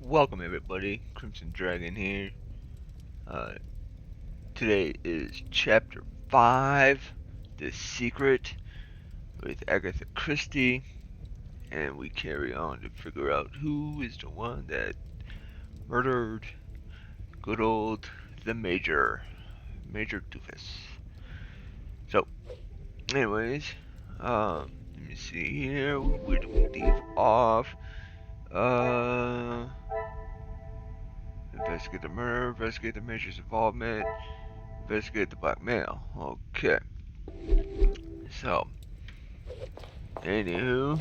Welcome everybody, Crimson Dragon here. Uh, Today is chapter 5, The Secret, with Agatha Christie, and we carry on to figure out who is the one that murdered good old the Major Doofus. So, anyways, let me see here, where do we leave off? Investigate the murder, investigate the Major's involvement, investigate the blackmail. Okay. So, anywho,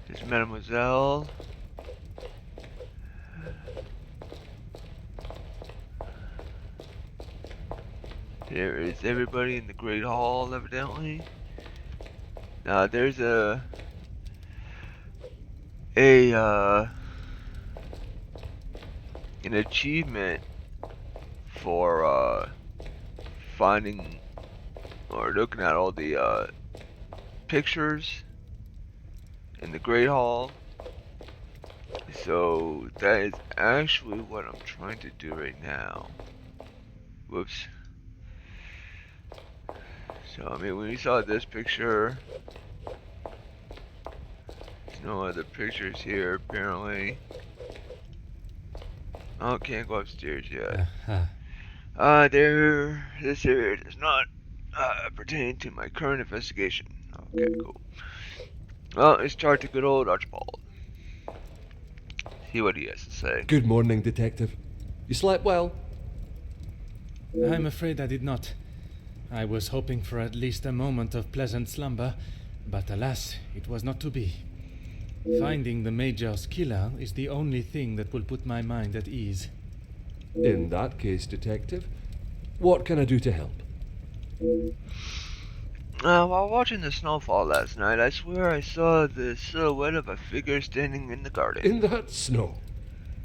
this Mademoiselle. There is everybody in the Great Hall, evidently. Now, there's an achievement for finding or looking at all the pictures in the Great Hall. So that is actually what I'm trying to do right now. Whoops. So I mean, when you saw this picture, there's no other pictures here apparently. Oh, can't go upstairs yet. This area does not pertain to my current investigation. Okay, cool. Well, let's start to good old Archibald. See what he has to say. Good morning, Detective. You slept well? I'm afraid I did not. I was hoping for at least a moment of pleasant slumber, but alas, it was not to be. Finding the Major's killer is the only thing that will put my mind at ease. In that case, Detective, what can I do to help? While watching the snowfall last night, I swear I saw the silhouette of a figure standing in the garden. In that snow?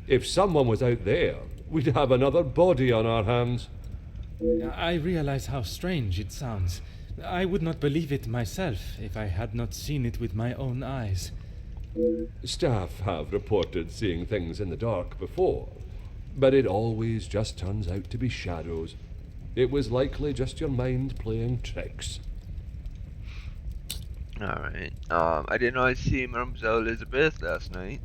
If someone was out there, we'd have another body on our hands. I realize how strange it sounds. I would not believe it myself if I had not seen it with my own eyes. Staff have reported seeing things in the dark before, but it always just turns out to be shadows. It was likely just your mind playing tricks. Alright. I did not see Mademoiselle Elizabeth last night.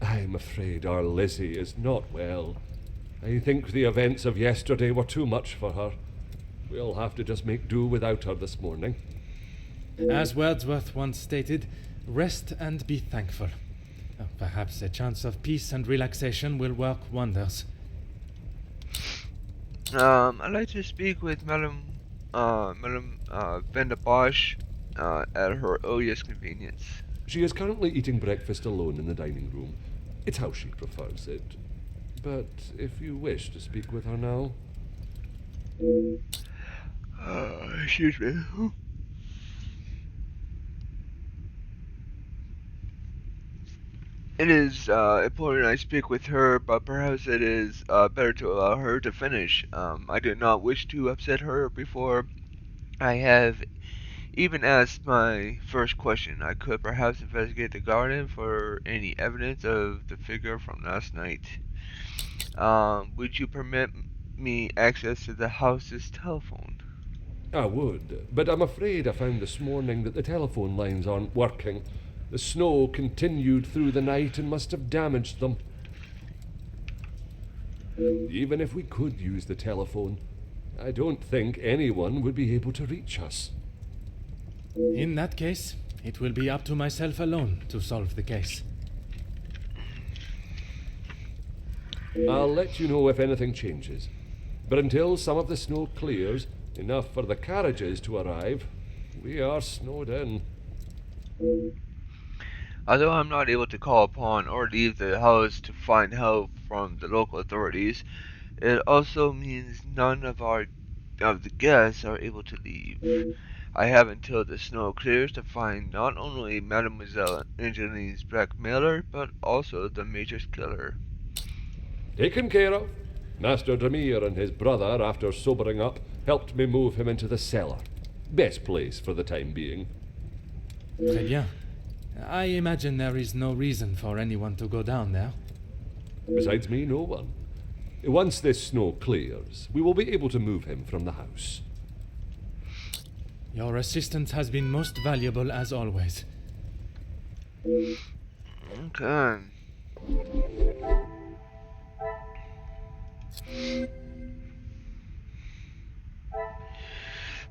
I'm afraid our Lizzie is not well. I think the events of yesterday were too much for her. We'll have to just make do without her this morning. As Wordsworth once stated, rest and be thankful. Perhaps a chance of peace and relaxation will work wonders. I'd like to speak with Madame Van der Bosch, at her earliest convenience. She is currently eating breakfast alone in the dining room. It's how she prefers it. But if you wish to speak with her now... Excuse me. It is important I speak with her, but perhaps it is better to allow her to finish. I did not wish to upset her before I have even asked my first question. I could perhaps investigate the garden for any evidence of the figure from last night. Would you permit me access to the house's telephone? I would, but I'm afraid I found this morning that the telephone lines aren't working. The snow continued through the night and must have damaged them. Even if we could use the telephone, I don't think anyone would be able to reach us. In that case, it will be up to myself alone to solve the case. I'll let you know if anything changes. But until some of the snow clears, enough for the carriages to arrive, we are snowed in. Although I'm not able to call upon or leave the house to find help from the local authorities, it also means none of the guests are able to leave. I have until the snow clears to find not only Mademoiselle Angeline's blackmailer, but also the Major's killer. Taken care of. Master Demir and his brother, after sobering up, helped me move him into the cellar. Best place for the time being. Très bien. I imagine there is no reason for anyone to go down there. Besides me, no one. Once this snow clears, we will be able to move him from the house. Your assistance has been most valuable as always. Okay.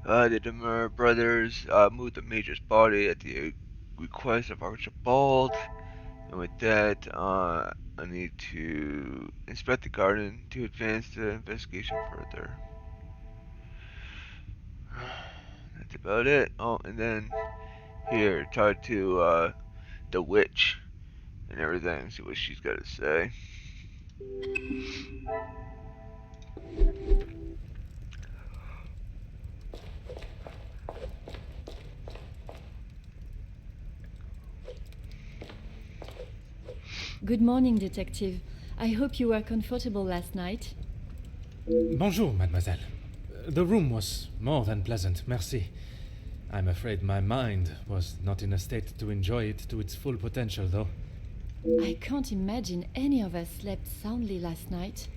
The Demur brothers moved the Major's body at the request of Archibald. And with that, I need to inspect the garden to advance the investigation further. That's about it. Oh, and then here, talk to the witch and everything, see what she's got to say. Good morning, Detective. I hope you were comfortable last night. Bonjour, mademoiselle. The room was more than pleasant, merci. I'm afraid my mind was not in a state to enjoy it to its full potential, though. I can't imagine any of us slept soundly last night.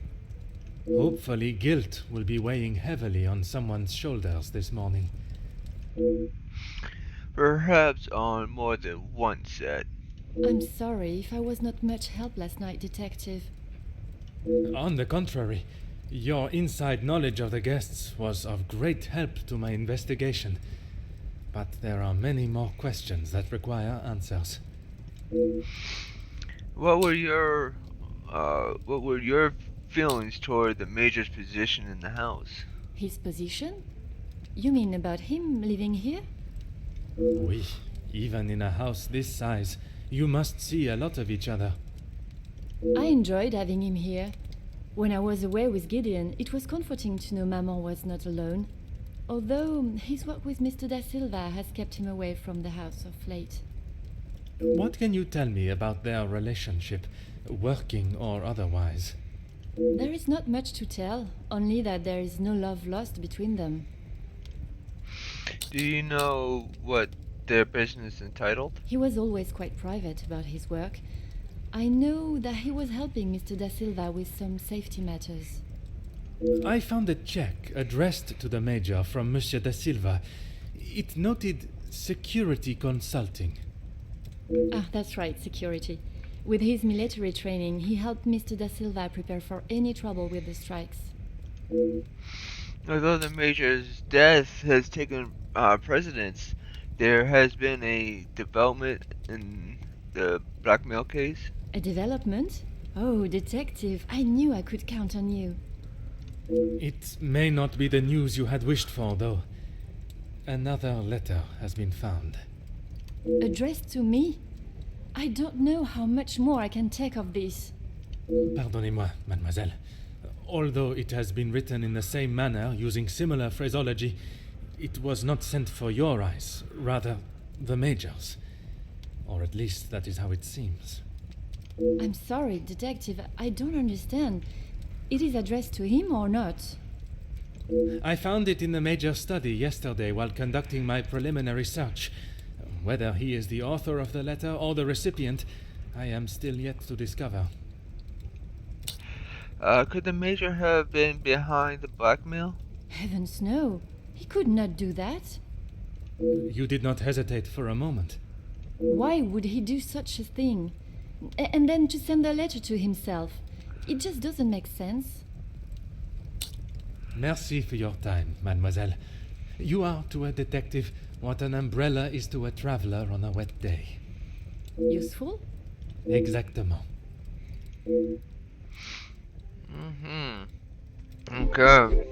Hopefully, guilt will be weighing heavily on someone's shoulders this morning. Perhaps on more than one set. I'm sorry if I was not much help last night, Detective. On the contrary, your inside knowledge of the guests was of great help to my investigation. But there are many more questions that require answers. What were your feelings toward the Major's position in the house? His position? You mean about him living here? Oui, even in a house this size, you must see a lot of each other. I enjoyed having him here. When I was away with Gideon, it was comforting to know Maman was not alone. Although his work with Mr. Da Silva has kept him away from the house of late. What can you tell me about their relationship, working or otherwise? There is not much to tell, only that there is no love lost between them. Do you know what their business entitled? He was always quite private about his work. I know that he was helping Mr. Da Silva with some safety matters. I found a check addressed to the Major from Monsieur Da Silva. It noted security consulting. Ah, that's right, security. With his military training, he helped Mr. Da Silva prepare for any trouble with the strikes. Although the Major's death has taken precedence, there has been a development in the blackmail case. A development? Oh, Detective, I knew I could count on you. It may not be the news you had wished for, though. Another letter has been found. Addressed to me? I don't know how much more I can take of this. Pardonnez-moi, mademoiselle. Although it has been written in the same manner, using similar phraseology, it was not sent for your eyes, rather the Major's. Or at least that is how it seems. I'm sorry, Detective, I don't understand. It is addressed to him or not? I found it in the Major's study yesterday while conducting my preliminary search. Whether he is the author of the letter or the recipient, I am still yet to discover. Could the Major have been behind the blackmail? Heavens no. He could not do that. You did not hesitate for a moment. Why would he do such a thing? And then to send a letter to himself. It just doesn't make sense. Merci for your time, mademoiselle. You are to a detective what an umbrella is to a traveler on a wet day. Useful? Exactement. Okay.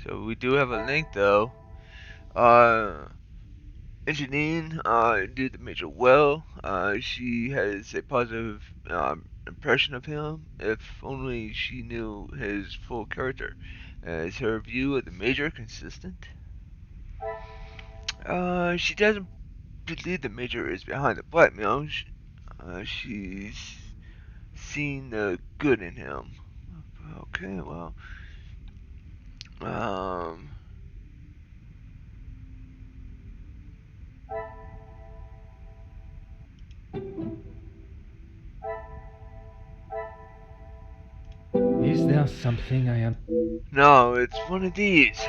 So we do have a link though. Janine did the Major well. She has a positive impression of him. If only she knew his full character. Is her view of the Major consistent? She doesn't believe the Major is behind the blackmail. She's seen the good in him. Okay, well, Is there something I am... No, it's one of these.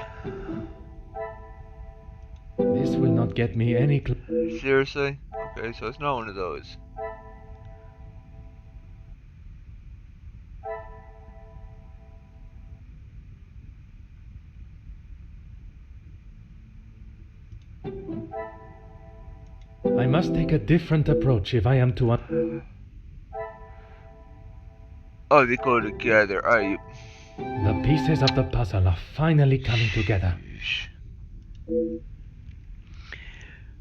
This will not get me any Seriously? Okay, so it's not one of those. I must take a different approach if I am to... Oh, they go together. Alright. The pieces of the puzzle are finally coming together.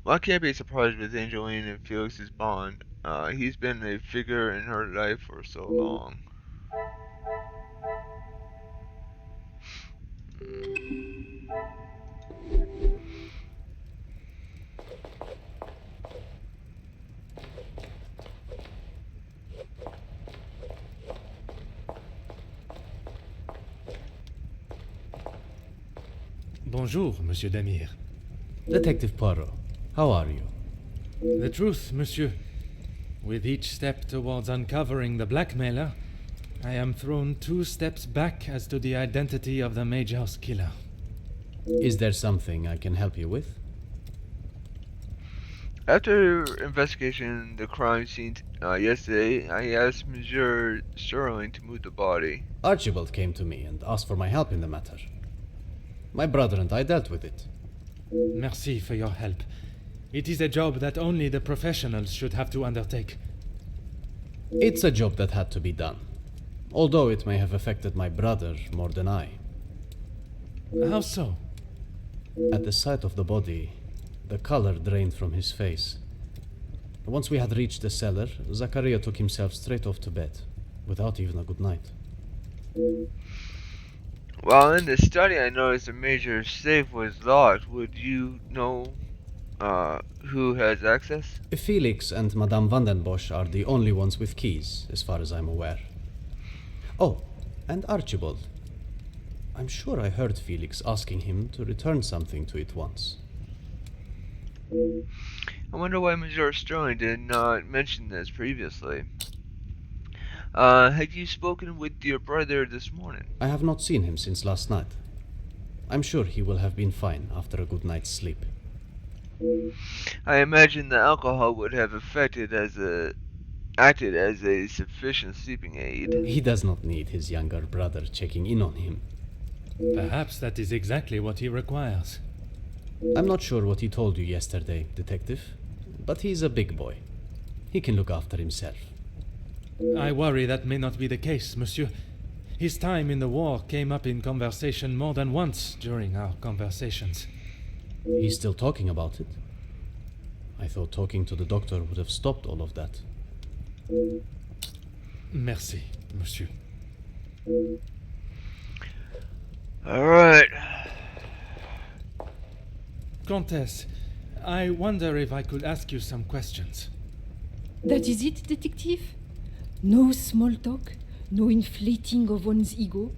Well, I can't be surprised with Angeline and Felix's bond. He's been a figure in her life for so long. Bonjour, Monsieur Demire. Detective Poirot, how are you? The truth, monsieur. With each step towards uncovering the blackmailer, I am thrown 2 steps back as to the identity of the Major's killer. Is there something I can help you with? After investigation the crime scene yesterday, I asked Monsieur Sterling to move the body. Archibald came to me and asked for my help in the matter. My brother and I dealt with it. Merci for your help. It is a job that only the professionals should have to undertake. It's a job that had to be done, although it may have affected my brother more than I. How so? At the sight of the body, the color drained from his face. Once we had reached the cellar, Zachariah took himself straight off to bed, without even a good night. While in the study, I noticed the Major's safe was locked. Would you know who has access? Felix and Madame Vandenbosch are the only ones with keys, as far as I'm aware. Oh, and Archibald. I'm sure I heard Felix asking him to return something to it once. I wonder why Monsieur Sterling did not mention this previously. Have you spoken with your brother this morning? I have not seen him since last night. I'm sure he will have been fine after a good night's sleep. I imagine the alcohol would have acted as a sufficient sleeping aid. He does not need his younger brother checking in on him. Perhaps that is exactly what he requires. I'm not sure what he told you yesterday, Detective, but he's a big boy. He can look after himself. I worry that may not be the case, monsieur. His time in the war came up in conversation more than once during our conversations. He's still talking about it? I thought talking to the doctor would have stopped all of that. Merci, monsieur. Alright. Comtesse, I wonder if I could ask you some questions. That is it, detective? No small talk? No inflating of one's ego?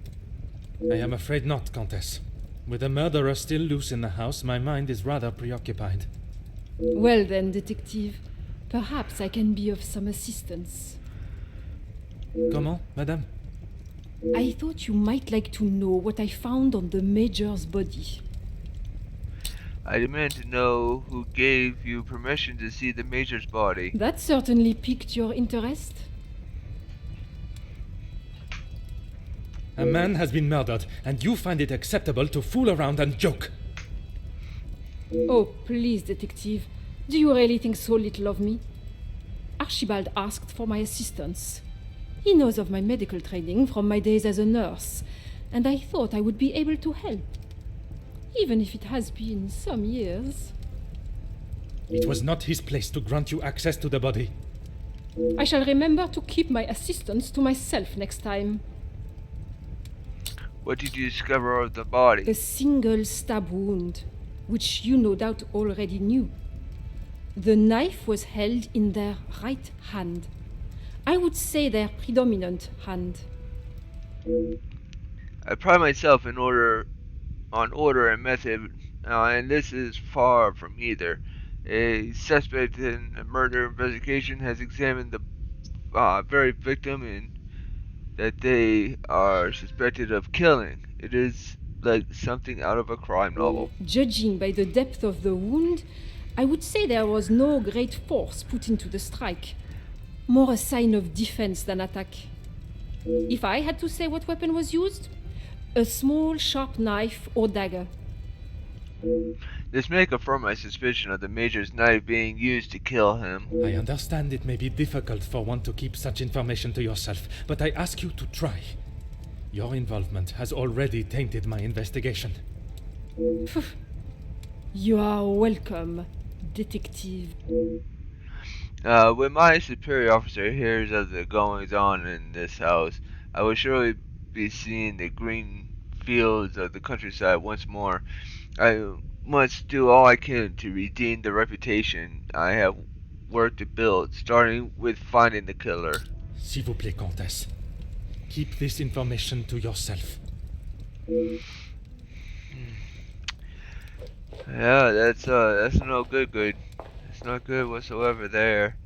I am afraid not, Comtesse. With the murderer still loose in the house, my mind is rather preoccupied. Well then, detective, perhaps I can be of some assistance. Comment, madame? I thought you might like to know what I found on the Major's body. I demand to know who gave you permission to see the Major's body. That certainly piqued your interest. A man has been murdered, and you find it acceptable to fool around and joke. Oh, please, detective. Do you really think so little of me? Archibald asked for my assistance. He knows of my medical training from my days as a nurse, and I thought I would be able to help. Even if it has been some years. It was not his place to grant you access to the body. I shall remember to keep my assistance to myself next time. What did you discover of the body? A single stab wound, which you no doubt already knew. The knife was held in their right hand. I would say their predominant hand. I pride myself on order and method, and this is far from either. A suspect in a murder investigation has examined the very victim and that they are suspected of killing. It is like something out of a crime novel. Judging by the depth of the wound, I would say there was no great force put into the strike. More a sign of defense than attack. If I had to say what weapon was used, a small, sharp knife or dagger. This may confirm my suspicion of the Major's knife being used to kill him. I understand it may be difficult for one to keep such information to yourself, but I ask you to try. Your involvement has already tainted my investigation. You are welcome, detective. When my superior officer hears of the goings on in this house, I will surely be seeing the green fields of the countryside once more. I must do all I can to redeem the reputation I have worked to build, starting with finding the killer. S'il vous plaît, Comtesse. Keep this information to yourself. Yeah, that's no good. It's not good whatsoever there.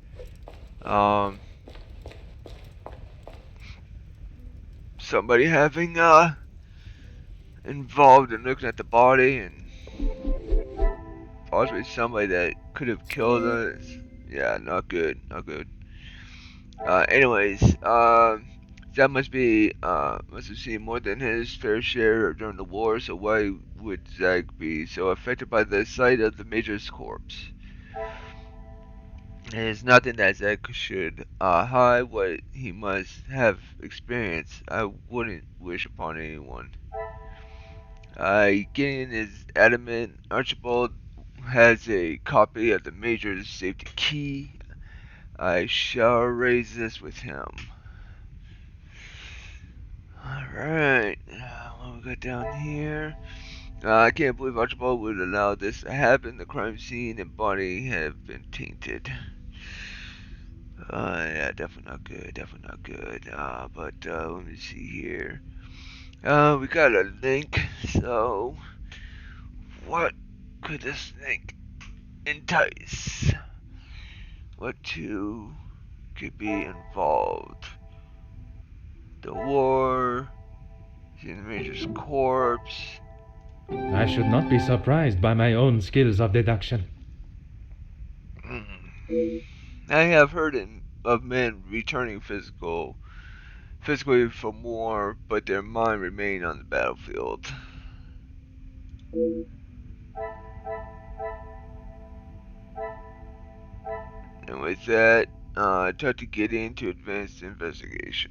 Somebody having involved in looking at the body and possibly somebody that could have killed us. Yeah, not good. Anyways, that must have seen more than his fair share during the war, so why would Zach be so affected by the sight of the Major's corpse? It is nothing that Zach should hide what he must have experienced. I wouldn't wish upon anyone. Gideon is adamant Archibald has a copy of the Major's safety key. I shall raise this with him. Alright, what we got down here? I can't believe Archibald would allow this to happen. The crime scene and body have been tainted. Yeah, definitely not good. But let me see here. We got a link, so what could this link entice? What two could be involved? The war, seeing the Major's corpse. I should not be surprised by my own skills of deduction. I have heard of men returning physically from war, but their mind remained on the battlefield. And with that, I tried to get into advanced investigation.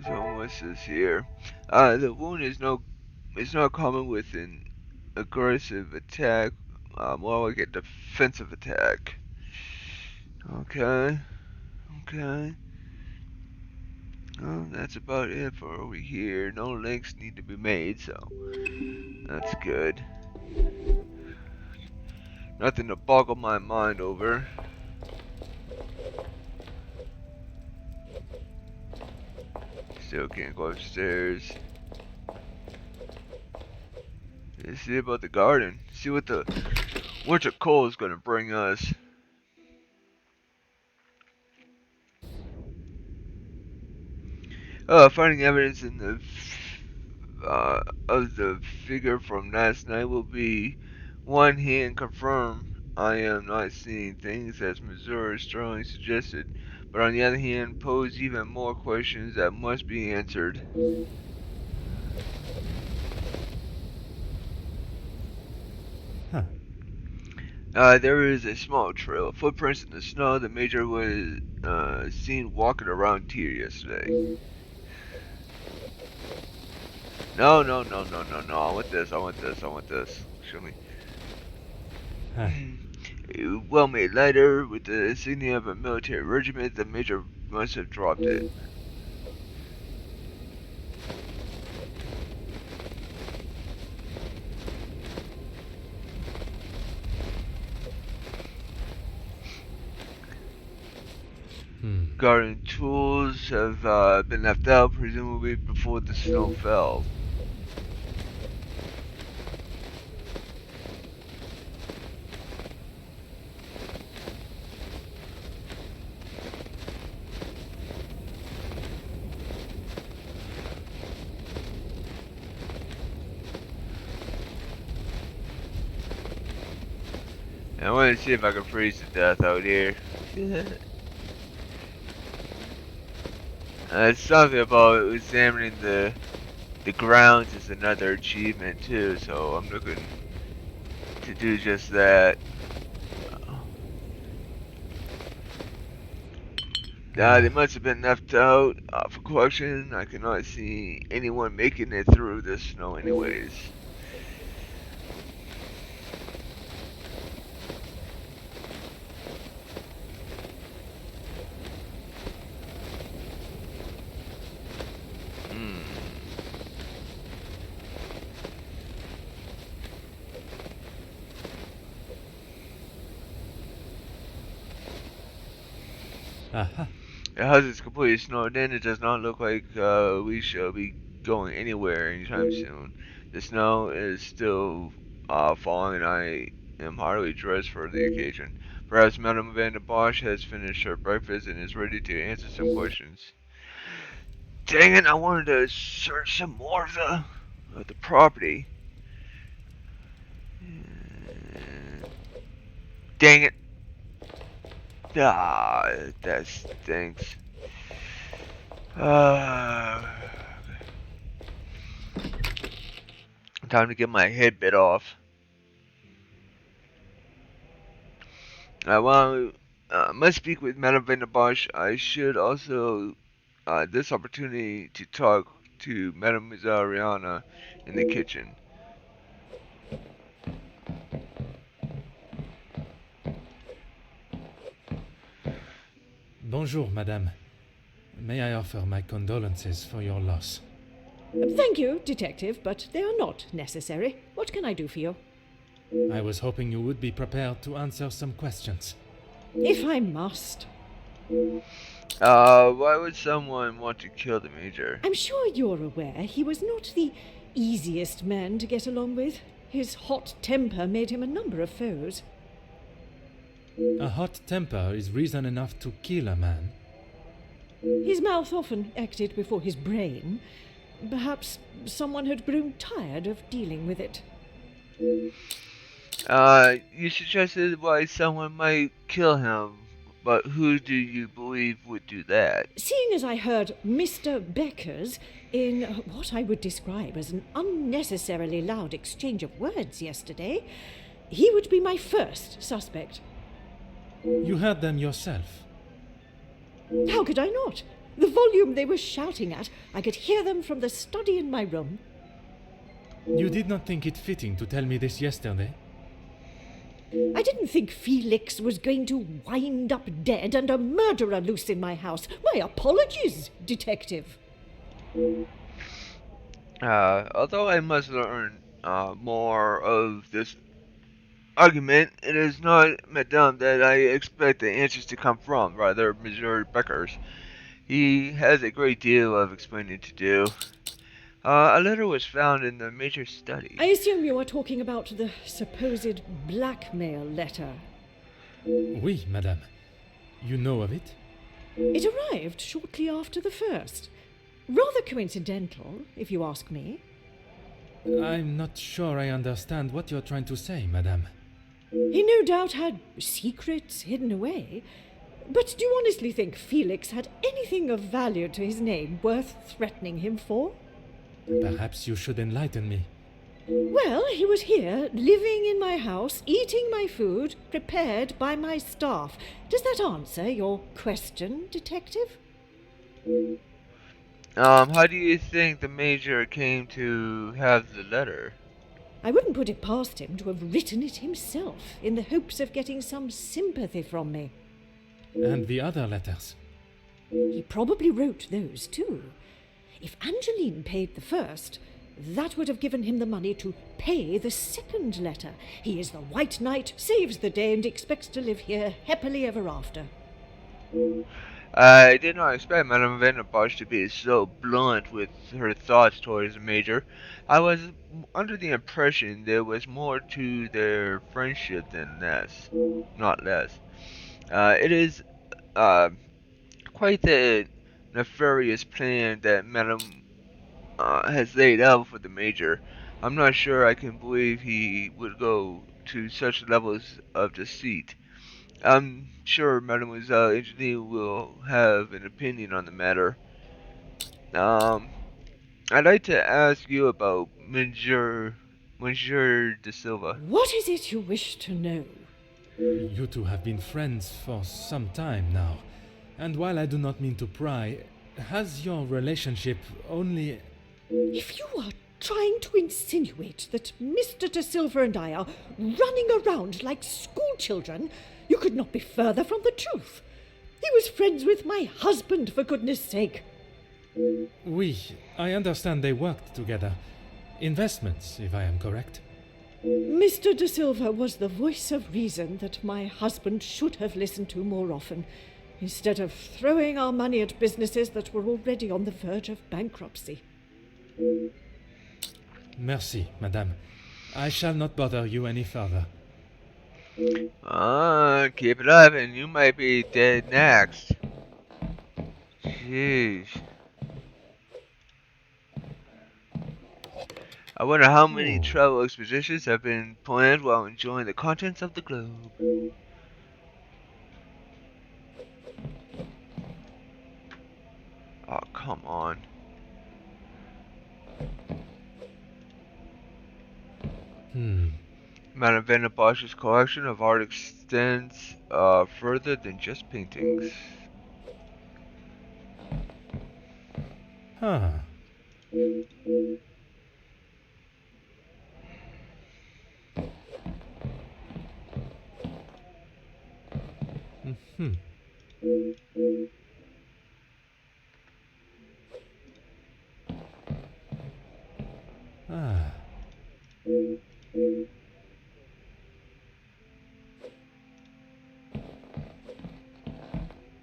So what's this here? The wound is not common with an aggressive attack, more like a defensive attack. Okay. Well, that's about it for over here. No links need to be made, so that's good. Nothing to boggle my mind over. Still can't go upstairs. Let's see about the garden. See what the winter cold is gonna bring us. Finding evidence in the of the figure from last night will be one hand confirm I am not seeing things as Missouri strongly suggested, but on the other hand pose even more questions that must be answered. There is a small trail, footprints in the snow. The Major was seen walking around here yesterday. No. I want this. Show me. A well-made lighter with the insignia of a military regiment. The Major must have dropped it. Garden tools have been left out, presumably before the snow fell. I want to see if I can freeze to death out here. Something about examining the grounds is another achievement too, so I'm looking to do just that. They must have been left out for collection. I cannot see anyone making it through the snow anyways. Aha. The house is completely snowed in. It does not look like we shall be going anywhere anytime soon. The snow is still falling, and I am hardly dressed for the occasion. Perhaps Madame Van der Bosch has finished her breakfast and is ready to answer some questions. Dang it! I wanted to search some more of the property. Dang it! Ah, that stinks. Time to get my head bit off. While I must speak with Madame Van der Bosch, I should also this opportunity to talk to Mademoiselle Rihanna in the kitchen. Bonjour, madame. May I offer my condolences for your loss? Thank you, Detective, but they are not necessary. What can I do for you? I was hoping you would be prepared to answer some questions. If I must. Why would someone want to kill the Major? I'm sure you're aware he was not the easiest man to get along with. His hot temper made him a number of foes. A hot temper is reason enough to kill a man. His mouth often acted before his brain. Perhaps someone had grown tired of dealing with it. You suggested why someone might kill him, but who do you believe would do that? Seeing as I heard Mr. Becker's in what I would describe as an unnecessarily loud exchange of words yesterday, he would be my first suspect. You heard them yourself. How could I not? The volume they were shouting at, I could hear them from the study in my room. You did not think it fitting to tell me this yesterday? I didn't think Felix was going to wind up dead and a murderer loose in my house. My apologies, Detective. Although I must learn more of this argument, it is not Madame that I expect the answers to come from, rather Monsieur Becker's. He has a great deal of explaining to do. A letter was found in the Major's study. I assume you are talking about the supposed blackmail letter. Oui, madame. You know of it? It arrived shortly after the first. Rather coincidental, if you ask me. I'm not sure I understand what you're trying to say, madame. He no doubt had secrets hidden away. But do you honestly think Felix had anything of value to his name worth threatening him for? Perhaps you should enlighten me. Well, he was here, living in my house, eating my food, prepared by my staff. Does that answer your question, Detective? How do you think the Major came to have the letter? I wouldn't put it past him to have written it himself, in the hopes of getting some sympathy from me. And the other letters? He probably wrote those too. If Angeline paid the first, that would have given him the money to pay the second letter. He is the White Knight, saves the day, and expects to live here happily ever after. I did not expect Madame Vanderbosch to be so blunt with her thoughts towards the Major. I was under the impression there was more to their friendship than less, not less. It is uh, quite the nefarious plan that Madame has laid out for the Major. I'm not sure I can believe he would go to such levels of deceit. I'm sure Mademoiselle Angeline will have an opinion on the matter. Um, I'd like to ask you about Monsieur de Silva. What is it you wish to know? You two have been friends for some time now, and while I do not mean to pry, has your relationship only... If you are trying to insinuate that Mr. De Silva and I are running around like schoolchildren, you could not be further from the truth. He was friends with my husband, for goodness sake. Oui, I understand they worked together. Investments, if I am correct. Mr. De Silva was the voice of reason that my husband should have listened to more often, instead of throwing our money at businesses that were already on the verge of bankruptcy. Merci, madame. I shall not bother you any further. Keep it up and you might be dead next. Jeez. I wonder how many travel expeditions have been planned while enjoying the contents of the globe. Oh, come on. Madame Vanderbosch's collection of art extends further than just paintings. Huh. Ah.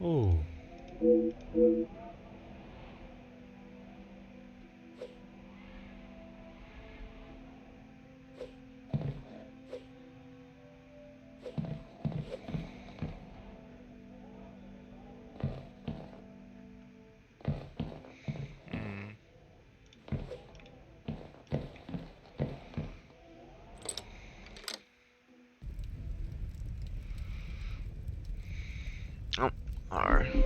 Oh. Oh, alright.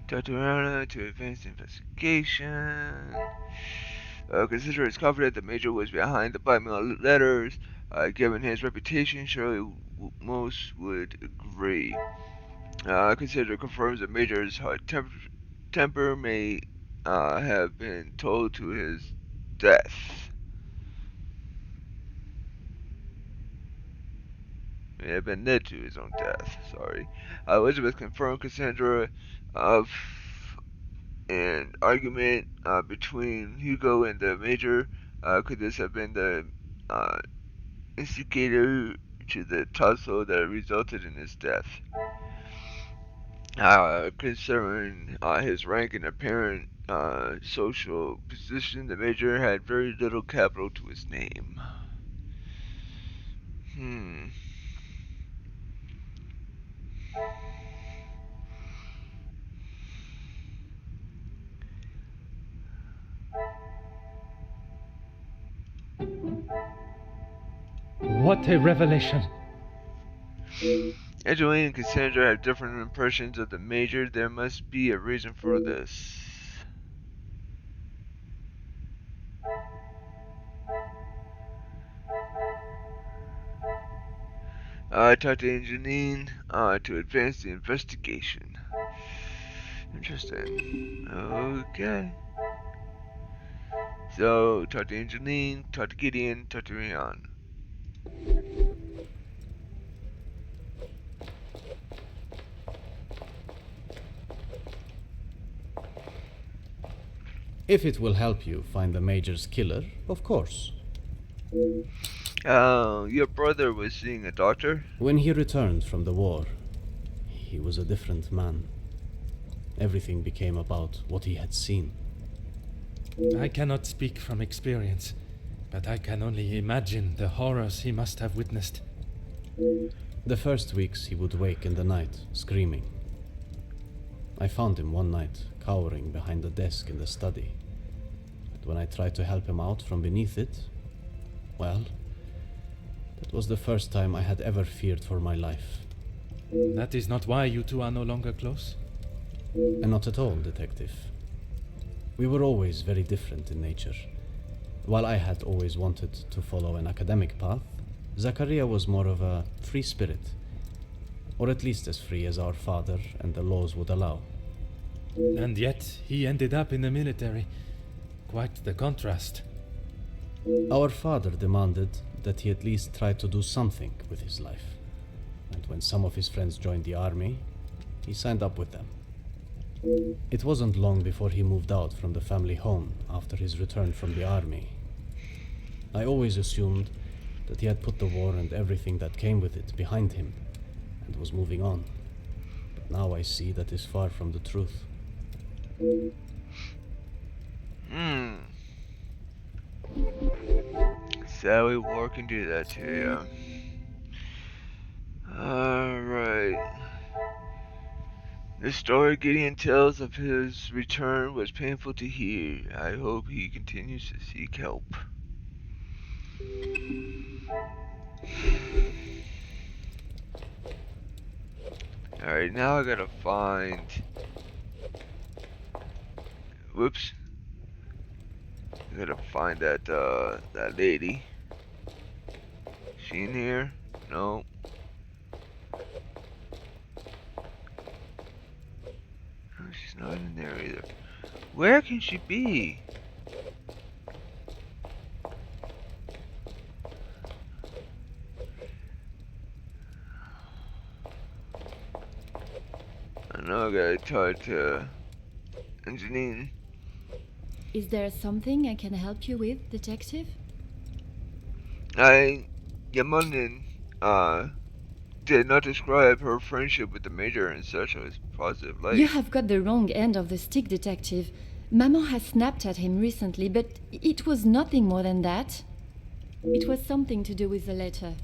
Tatiana to advance the investigation. Consider it's confident the Major was behind the blackmail letters. Given his reputation, surely most would agree. Consider confirms the Major's hot temper may have been told to his death. May have been led to his own death. Sorry. Elizabeth confirmed Cassandra of an argument between Hugo and the Major. Could this have been the instigator to the tussle that resulted in his death? Considering his rank and apparent social position, the Major had very little capital to his name. What a revelation! Angeline and Cassandra have different impressions of the Major. There must be a reason for this. Talk to Angeline to advance the investigation. Interesting. Okay. So, talk to Angeline, talk to Gideon, talk to Rian. If it will help you find the Major's killer, of course. Your brother was seeing a doctor? When he returned from the war, he was a different man. Everything became about what he had seen. I cannot speak from experience, but I can only imagine the horrors he must have witnessed. The first weeks he would wake in the night, screaming. I found him one night, cowering behind the desk in the study. But when I tried to help him out from beneath it, well, that was the first time I had ever feared for my life. That is not why you two are no longer close? And not at all, Detective. We were always very different in nature. While I had always wanted to follow an academic path, Zachariah was more of a free spirit, or at least as free as our father and the laws would allow. And yet he ended up in the military. Quite the contrast. Our father demanded that he at least try to do something with his life. And when some of his friends joined the army, he signed up with them. It wasn't long before he moved out from the family home after his return from the army. I always assumed that he had put the war and everything that came with it behind him and was moving on. But now I see that is far from the truth. Sadly, war can do that to you. Alright. The story Gideon tells of his return was painful to hear. I hope he continues to seek help. Alright, now I gotta find... Whoops. I gotta find that lady. She in here? No. No, she's not in there either. Where can she be? I know I gotta talk to Janine. Is there something I can help you with, Detective? Yamunin, did not describe her friendship with the Major in such a positive light. You have got the wrong end of the stick, Detective. Maman has snapped at him recently, but it was nothing more than that. It was something to do with the letter.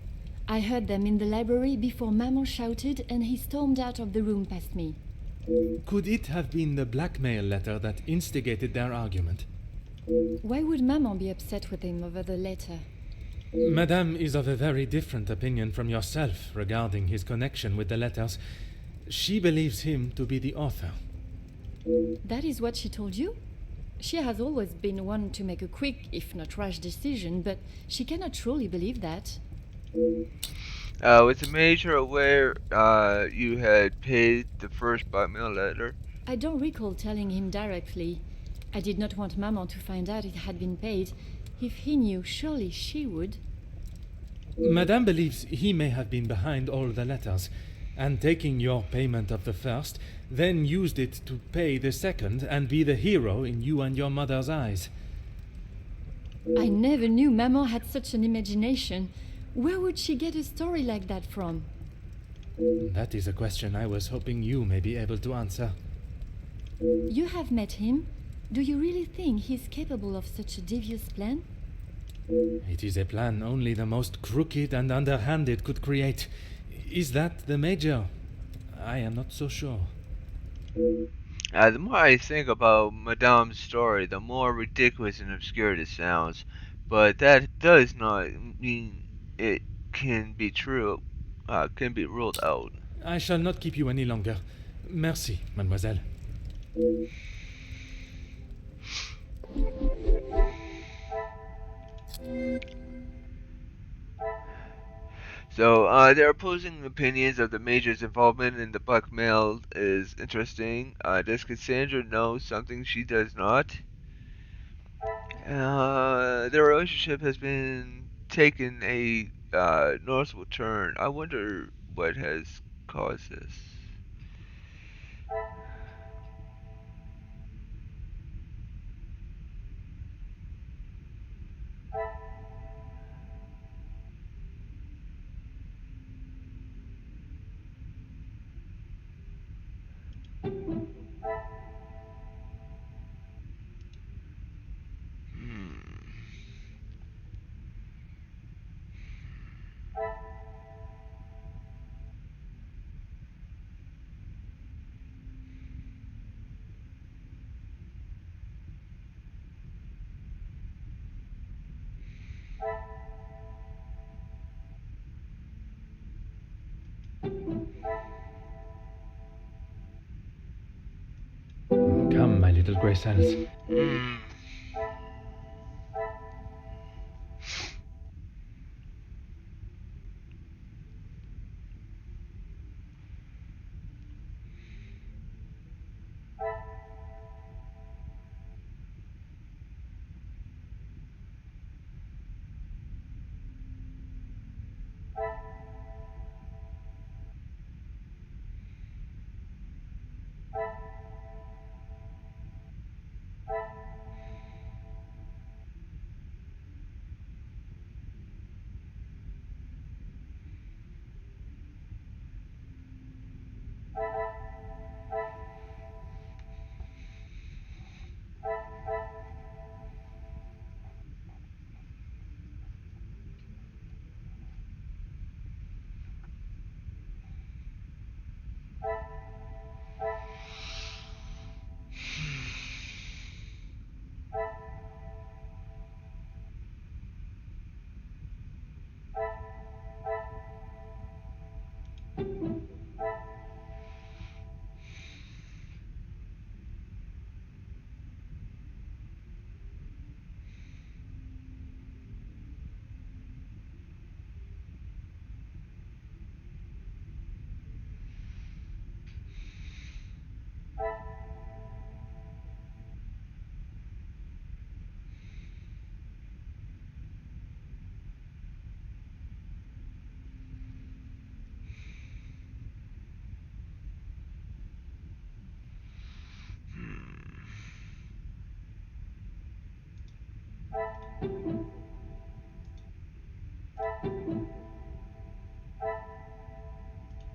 I heard them in the library before Maman shouted and he stormed out of the room past me. Could it have been the blackmail letter that instigated their argument? Why would Maman be upset with him over the letter? Madame is of a very different opinion from yourself regarding his connection with the letters. She believes him to be the author. That is what she told you? She has always been one to make a quick, if not rash decision, but she cannot truly believe that. Was the Major aware you had paid the first blackmail letter? I don't recall telling him directly. I did not want Maman to find out it had been paid. If he knew, surely she would. Madame believes he may have been behind all the letters, and taking your payment of the first, then used it to pay the second and be the hero in you and your mother's eyes. I never knew Maman had such an imagination. Where would she get a story like that from? That is a question I was hoping you may be able to answer. You have met him. Do you really think he's capable of such a devious plan? It is a plan only the most crooked and underhanded could create. Is that the Major? I am not so sure. The more I think about Madame's story, the more ridiculous and obscure it sounds. But that does not mean it can be true, can be ruled out. I shall not keep you any longer. Merci, mademoiselle. So, their opposing opinions of the Major's involvement in the blackmail is interesting. Does Cassandra know something she does not? Their relationship has been taken a northward turn. I wonder what has caused this. little grey cells.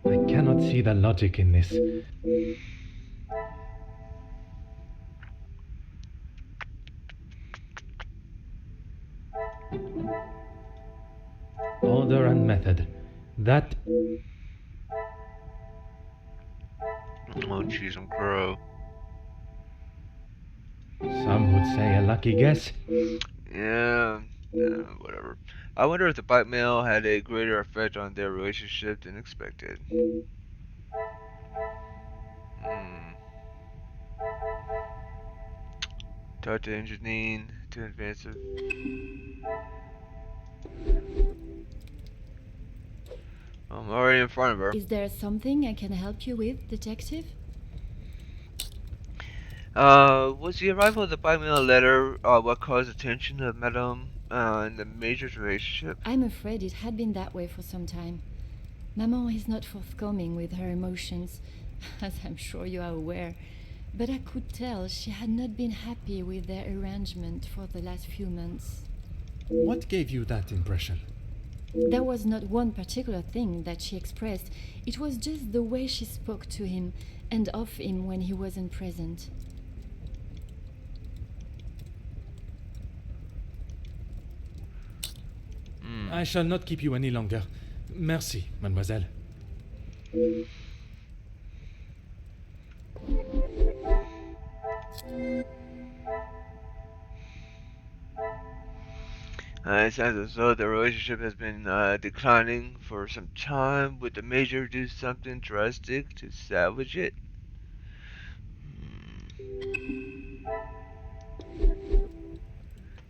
I cannot see the logic in this. Order and method. That... Oh, jeez, I'm crow. Some would say a lucky guess. Yeah, whatever. I wonder if the blackmail had a greater effect on their relationship than expected. Talk to Janine to advance it. I'm already in front of her. Is there something I can help you with, Detective? Was the arrival of the blackmail letter what caused the tension of Madame and the Major's relationship? I'm afraid it had been that way for some time. Maman is not forthcoming with her emotions, as I'm sure you are aware. But I could tell she had not been happy with their arrangement for the last few months. What gave you that impression? There was not one particular thing that she expressed. It was just the way she spoke to him and of him when he wasn't present. I shall not keep you any longer. Merci, mademoiselle. It sounds as though the relationship has been declining for some time. Would the Major do something drastic to salvage it?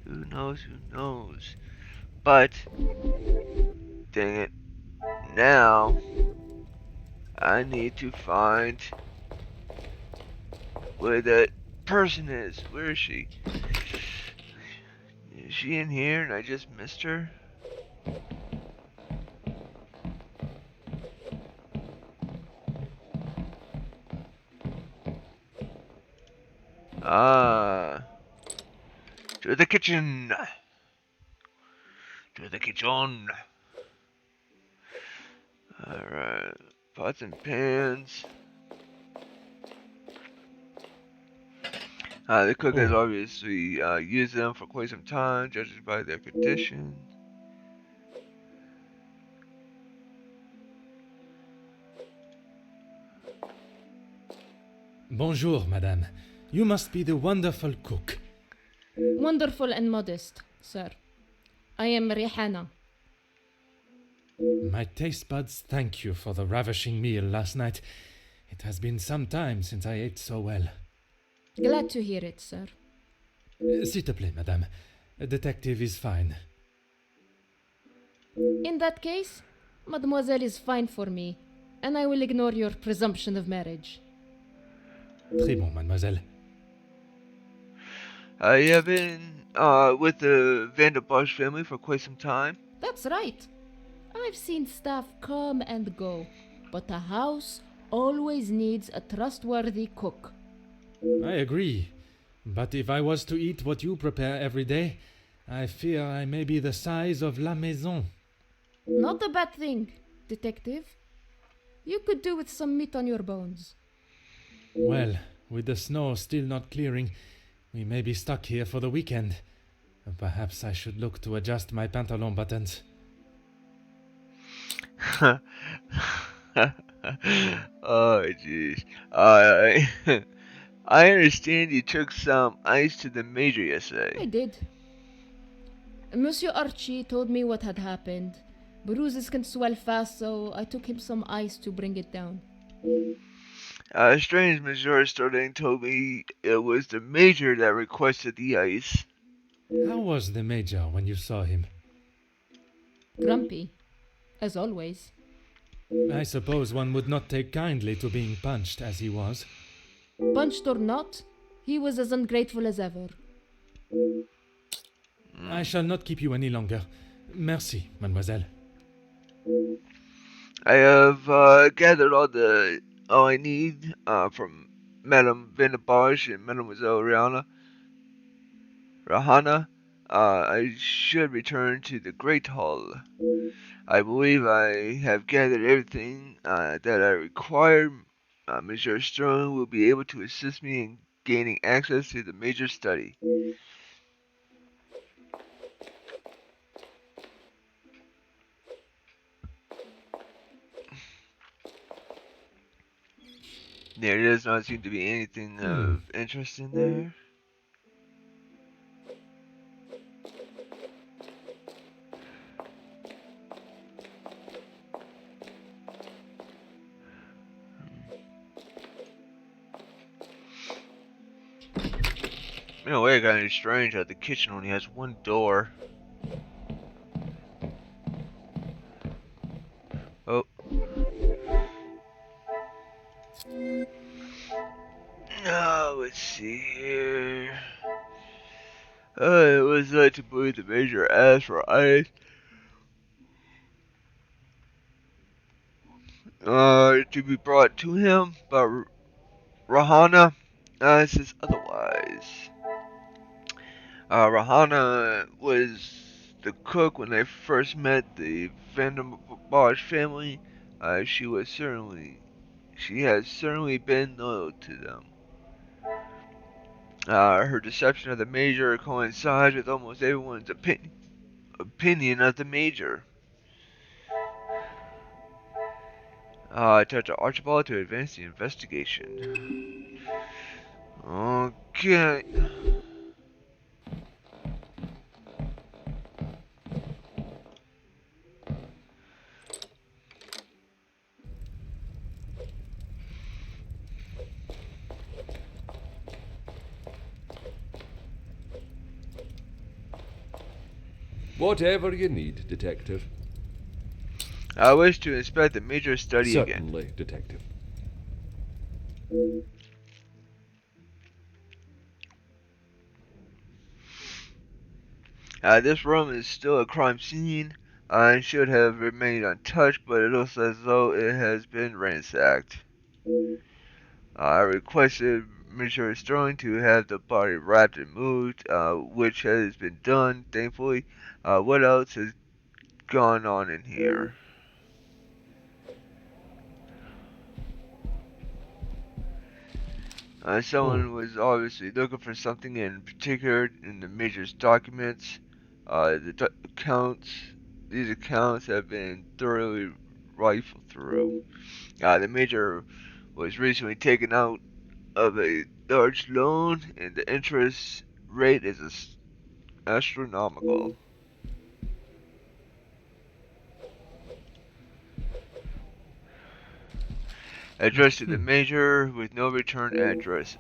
Who knows? Who knows? But, dang it, now I need to find where that person is. Where is she? Is she in here and I just missed her? To the kitchen. To the kitchen. Alright, pots and pans. The cook has obviously used them for quite some time, judging by their condition. Bonjour, madame. You must be the wonderful cook. Wonderful and modest, sir. I am Rihanna. My taste buds thank you for the ravishing meal last night. It has been some time since I ate so well. Glad to hear it, sir. S'il te plaît, madame. A detective is fine. In that case, mademoiselle is fine for me, and I will ignore your presumption of marriage. Très bon, mademoiselle. You have been with the Van der Bosch family for quite some time. That's right. I've seen staff come and go, but a house always needs a trustworthy cook. I agree. But if I was to eat what you prepare every day, I fear I may be the size of La Maison. Not a bad thing, detective. You could do with some meat on your bones. Well, with the snow still not clearing, we may be stuck here for the weekend. Perhaps I should look to adjust my pantalon buttons. Oh, jeez. I I understand you took some ice to the major yesterday. I did. Monsieur Archie told me what had happened. Bruises can swell fast, so I took him some ice to bring it down. Strange Monsieur Sterling told me it was the major that requested the ice. How was the major when you saw him? Grumpy, as always. I suppose one would not take kindly to being punched as he was. Punched or not, he was as ungrateful as ever. I shall not keep you any longer. Merci, mademoiselle. I have gathered all I need from Madame Van der Bosch and Mademoiselle Rahana. I should return to the Great Hall. I believe I have gathered everything that I require. Monsieur Sterling will be able to assist me in gaining access to the major study. There does not seem to be anything of interest in there. In a way, it kind of strange that the kitchen only has one door. Oh. Let's see here. It was led to believe the major asked for ice. To be brought to him, but Rahana says otherwise. Rahana was the cook when they first met the Van der Bosch family. She has certainly been loyal to them. Her deception of the major coincides with almost everyone's opinion of the major. I talked to Archibald to advance the investigation. Okay. Whatever you need, Detective. I wish to inspect the major study again. Certainly, Detective. This room is still a crime scene and should have remained untouched, but it looks as though it has been ransacked. I requested Mr. Sterling to have the body wrapped and moved, which has been done, thankfully. What else has gone on in here? Someone was obviously looking for something in particular in the major's documents. These accounts have been thoroughly rifled through. The major was recently taken out of a large loan, and the interest rate is astronomical. Addressed to the major with no return addresses.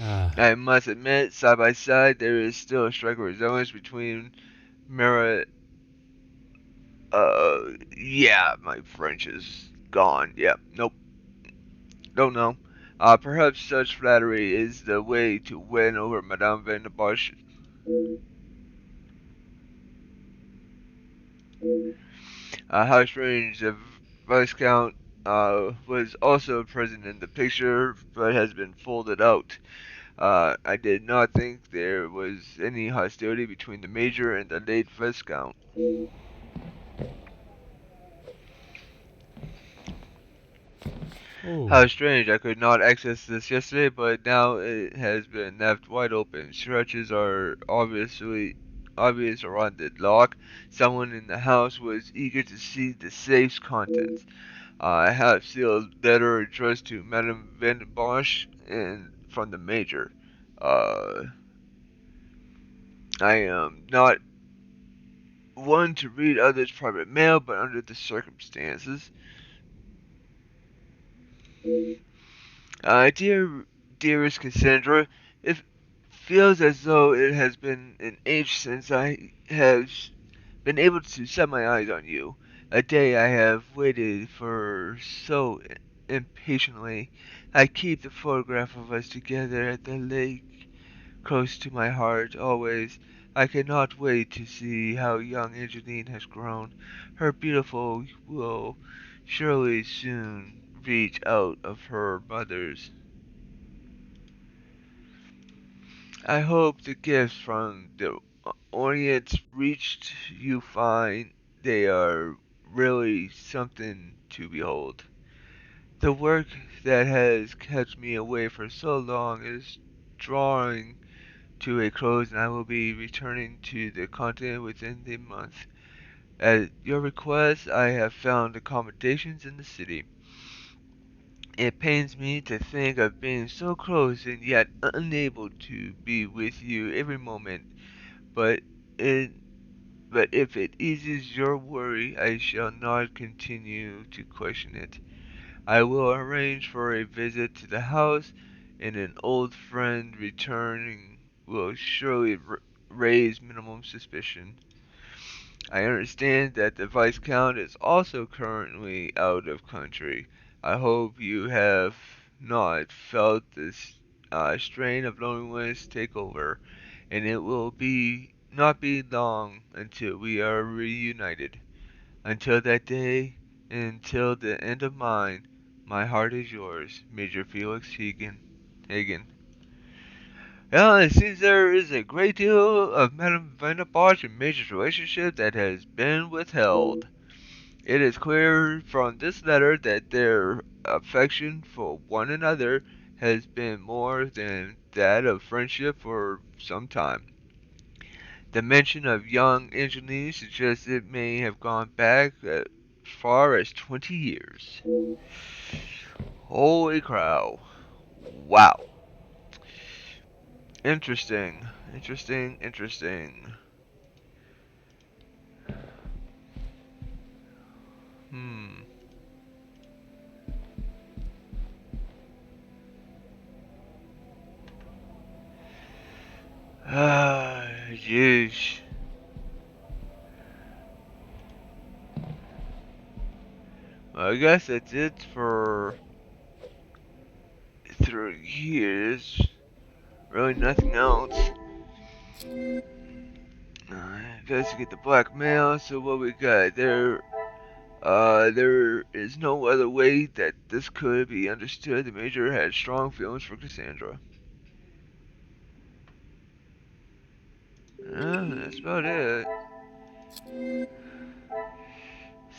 I must admit, side by side, there is still a striking resemblance between Mara. Yeah, my French is gone. Yep, nope, don't know. Perhaps such flattery is the way to win over Madame Van der Bosch. How strange, the Viscount was also present in the picture, but has been folded out. I did not think there was any hostility between the Major and the late Viscount. Oh, How strange, I could not access this yesterday, but now it has been left wide open. Scratches are obvious around the lock. Someone in the house was eager to see the safe's contents. I have sealed letter addressed to Madame Van Bosch and from the Major. Uh, I am not one to read others' private mail, but under the circumstances, dearest Cassandra, it feels as though it has been an age since I have been able to set my eyes on you. A day I have waited for so impatiently. I keep the photograph of us together at the lake close to my heart always. I cannot wait to see how young Angeline has grown. Her beautiful will surely soon reach out of her mother's. I hope the gifts from the Orient reached you fine. They are really something to behold. The work that has kept me away for so long is drawing to a close, and I will be returning to the continent within the month. At your request, I have found accommodations in the city. It pains me to think of being so close and yet unable to be with you every moment, but it but if it eases your worry, I shall not continue to question it. I will arrange for a visit to the house, and an old friend returning will surely raise minimum suspicion. I understand that the Viscount is also currently out of country. I hope you have not felt this strain of loneliness take over, and it will be not be long until we are reunited. Until that day, until the end of mine, my heart is yours, Major Felix Hagen. Well, it seems there is a great deal of Madame Van der Bosch and Major's relationship that has been withheld. It is clear from this letter that their affection for one another has been more than that of friendship for some time. The mention of young Angeline suggests it may have gone back as far as 20 years. Holy crow. Wow. Interesting. Interesting. Interesting. Hmm. Yeesh. Well, I guess that's it for 3 years. Really nothing else. Investigate the blackmail. So what we got there? There is no other way that this could be understood. The Major had strong feelings for Cassandra. That's about it.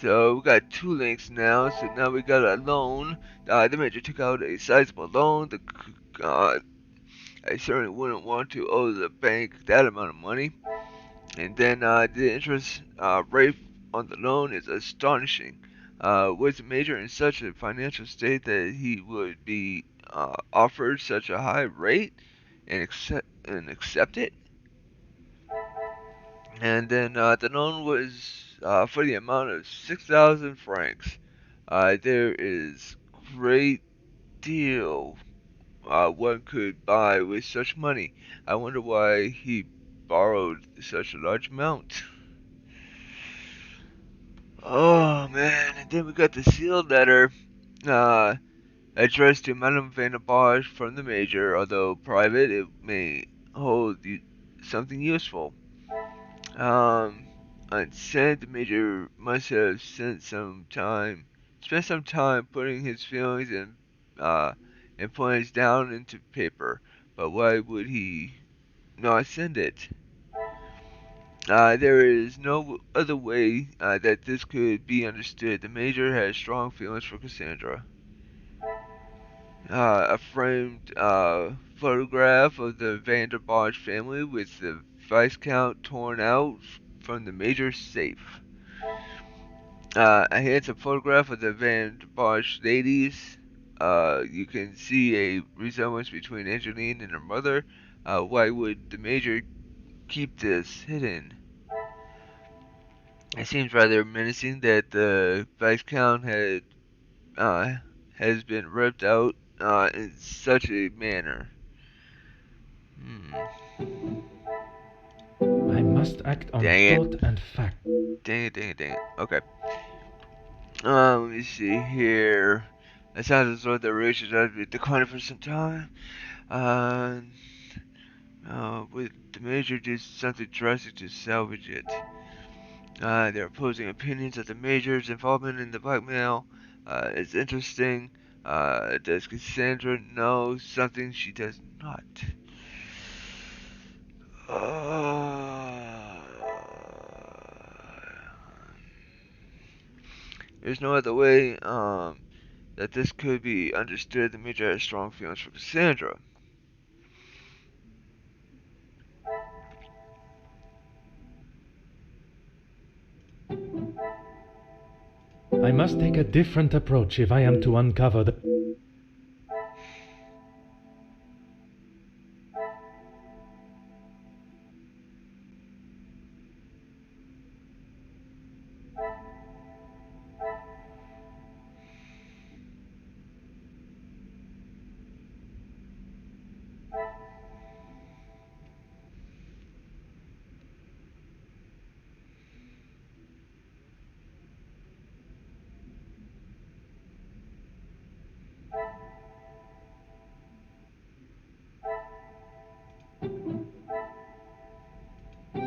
So we got 2 links now. So now we got a loan. The Major took out a sizable loan. I certainly wouldn't want to owe the bank that amount of money. And then the interest rate on the loan is astonishing. Was the Major in such a financial state that he would be offered such a high rate and accept it? And then the loan was for the amount of 6,000 francs. There is great deal one could buy with such money. I wonder why he borrowed such a large amount. Oh man, and then we got the sealed letter addressed to Madame Van der Bosch from the Major. Although private, it may hold something useful. Unsent, the Major must have spent some time putting his feelings and plans down into paper. But why would he not send it? There is no other way that this could be understood. The Major has strong feelings for Cassandra. A framed photograph of the Van der Bosch family with the Viscount torn out from the Major's safe. A handsome photograph of the Van der Bosch ladies. You can see a resemblance between Angeline and her mother. Why would the Major keep this hidden? It seems rather menacing that the Viscount has been ripped out in such a manner. I must act on Dang it. thought and fact. Dang it. Okay. Let me see here. It sounds as though the relationship has been declining for some time. Would the Major do something drastic to salvage it? Their opposing opinions of the Major's involvement in the blackmail is interesting. Does Cassandra know something she does not? There's no other way that this could be understood. The Major has strong feelings for Cassandra. I must take a different approach if I am to uncover the...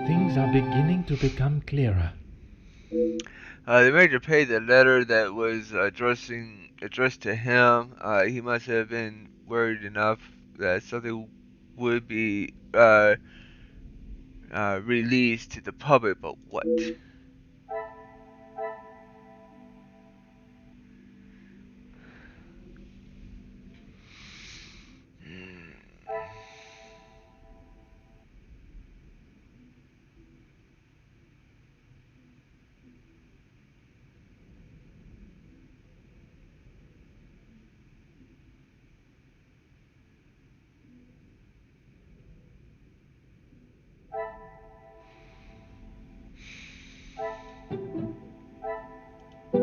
Things are beginning to become clearer. The Major paid the letter that was addressed to him. He must have been worried enough that something would be released to the public, but what?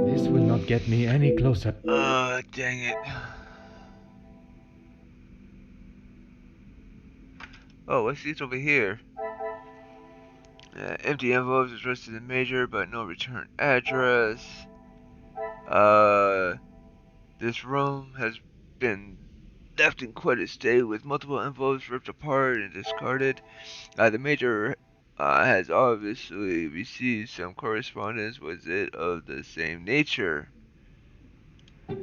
This will not get me any closer. Dang it. Oh, what's this over here? Empty envelopes addressed to the Major, but no return address. This room has been left in quite a state, with multiple envelopes ripped apart and discarded. The Major has obviously received some correspondence with it of the same nature. I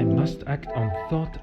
must act on thought.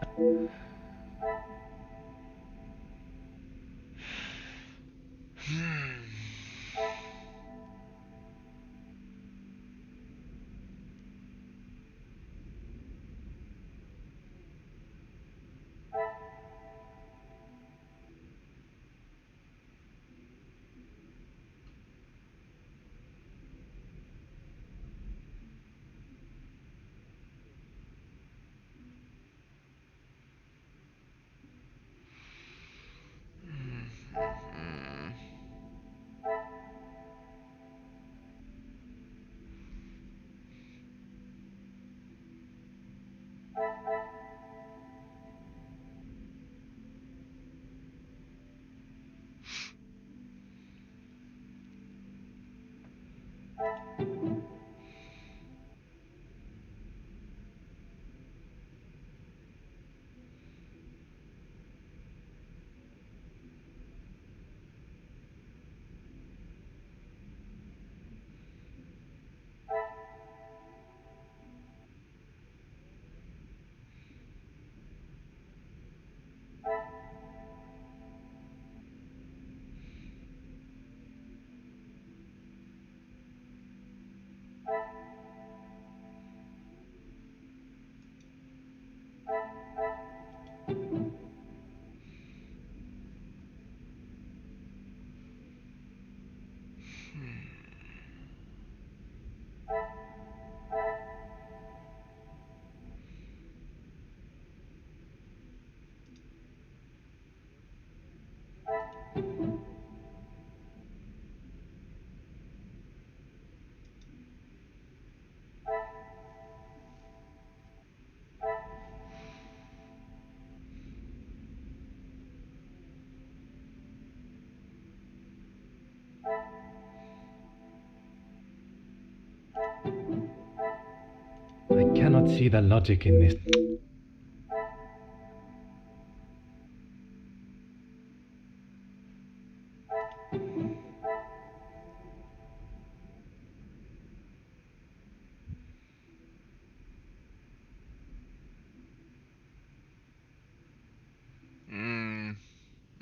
cannot see the logic in this.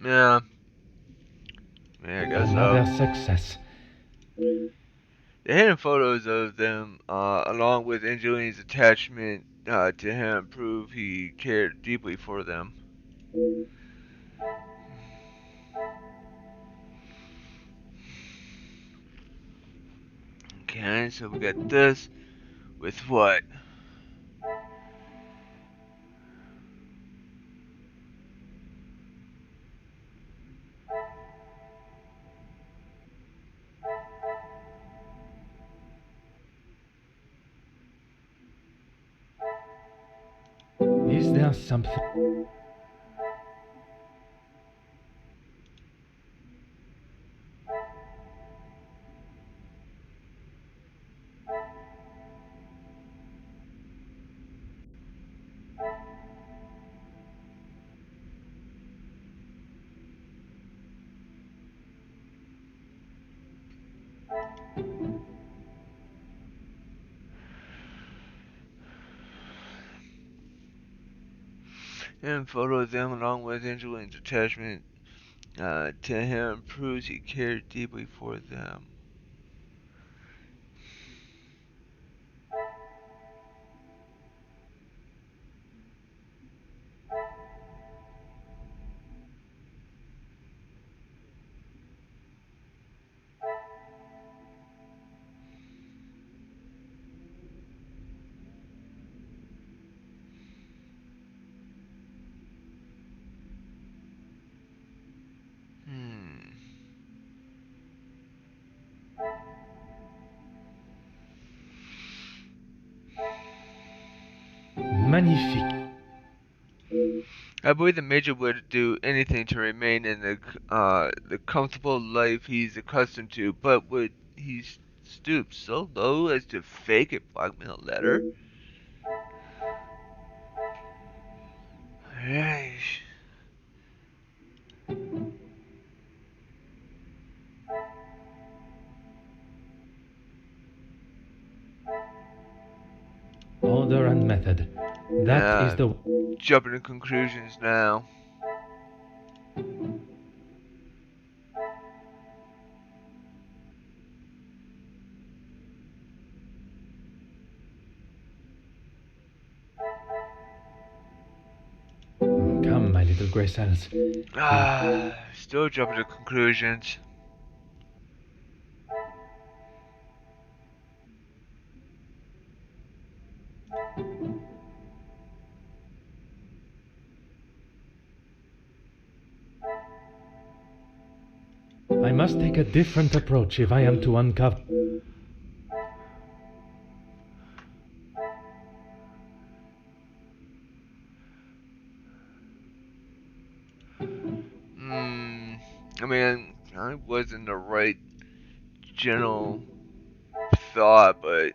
Yeah. Yeah, I guess Another so. success. The hidden photos of them, along with Angeline's attachment to him, prove he cared deeply for them. Okay, so we got this with what? Is there something? Hidden photos of them, along with Angeline's attachment to him, proves he cared deeply for them. Hmm. Magnifique. I believe the Major would do anything to remain in the comfortable life he's accustomed to, but would he stoop so low as to fake a blackmail letter? Right. Order and method. That is the. Jumping to conclusions now. Come, my little grey cells. Still jumping to conclusions. I must take a different approach if I am to uncover. I mean, I wasn't the right general thought, but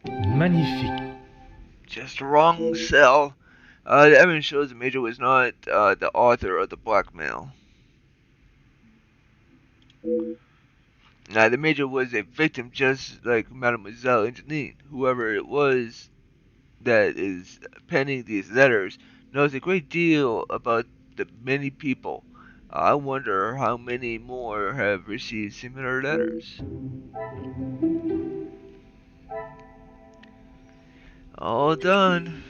Magnifique. just the wrong cell. The evidence shows the Major was not the author of the blackmail. Now, the Major was a victim just like Mademoiselle Angeline. Whoever it was that is penning these letters knows a great deal about the many people. I wonder how many more have received similar letters. All done.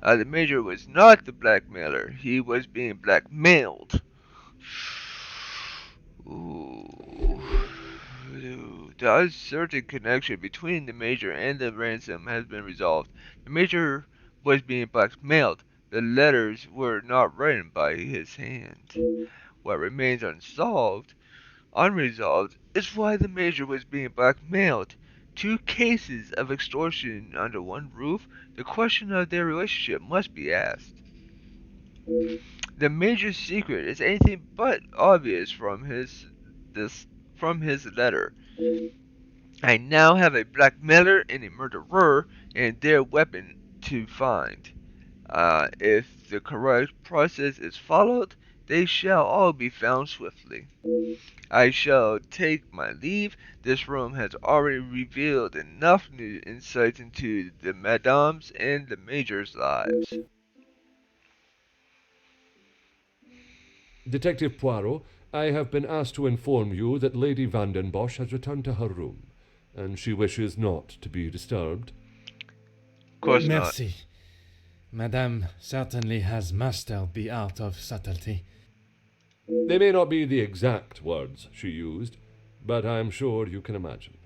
The Major was not the blackmailer. He was being blackmailed. Ooh. The uncertain connection between the Major and the ransom has been resolved. The Major was being blackmailed. The letters were not written by his hand. What remains unresolved, is why the Major was being blackmailed. Two cases of extortion under one roof, the question of their relationship must be asked. The Major's secret is anything but obvious from his letter. I now have a blackmailer and a murderer and their weapon to find. If the correct process is followed, they shall all be found swiftly. I shall take my leave. This room has already revealed enough new insights into the Madame's and the Major's lives. Detective Poirot, I have been asked to inform you that Lady Vandenbosch has returned to her room, and she wishes not to be disturbed. Of course not. Merci. Madame certainly has mastered the art of subtlety. They may not be the exact words she used, but I'm sure you can imagine.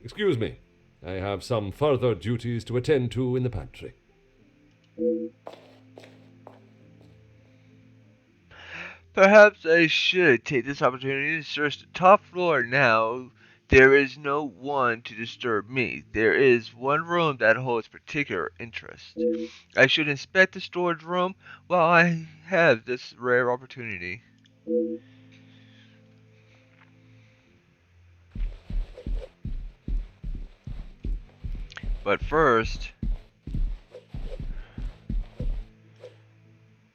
Excuse me, I have some further duties to attend to in the pantry. Perhaps I should take this opportunity to search the top floor now. There is no one to disturb me. There is one room that holds particular interest. I should inspect the storage room while I have this rare opportunity. But first,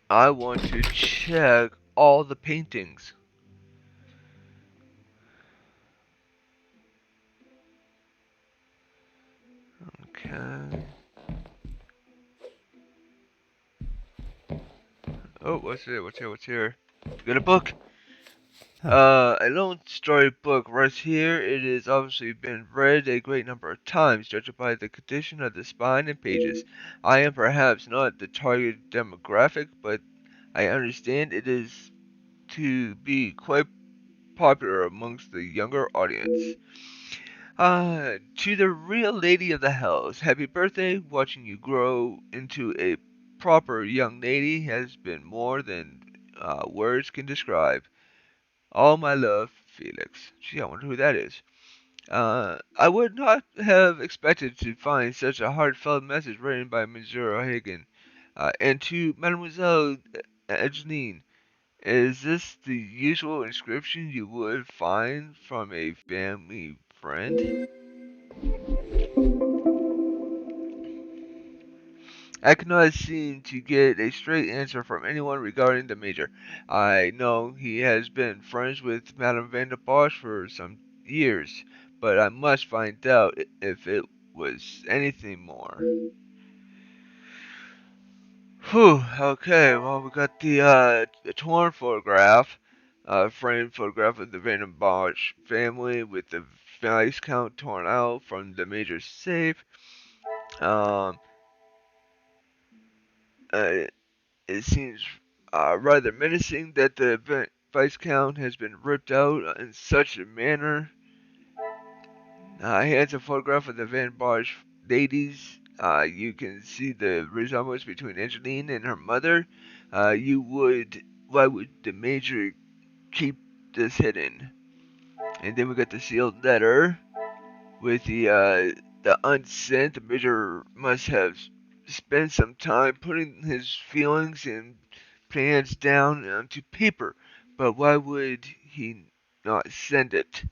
I want to check all the paintings. Okay. Oh, what's here? What's here? What's here? Got a book. A lone story book right here. It has obviously been read a great number of times, judging by the condition of the spine and pages. I am perhaps not the target demographic, but I understand it is to be quite popular amongst the younger audience. To the real lady of the house, happy birthday. Watching you grow into a proper young lady has been more than words can describe. All my love, Felix. Gee, I wonder who that is. I would not have expected to find such a heartfelt message written by Monsieur O'Hagan. And to Mademoiselle Angeline, is this the usual inscription you would find from a family friend? I cannot seem to get a straight answer from anyone regarding the Major. I know he has been friends with Madame Van der Bosch for some years, but I must find out if it was anything more. Whew, okay, well, we got the torn photograph, framed photograph of the Van der Bosch family with the vice count torn out from the Major's safe. Um, uh, It seems rather menacing that the Viscount has been ripped out in such a manner. Here's a photograph of the Van Bosch ladies. You can see the resemblance between Angeline and her mother. Why would the Major keep this hidden? And then we got the sealed letter with the unsent. The Major must have spent some time putting his feelings and plans down onto paper, but why would he not send it?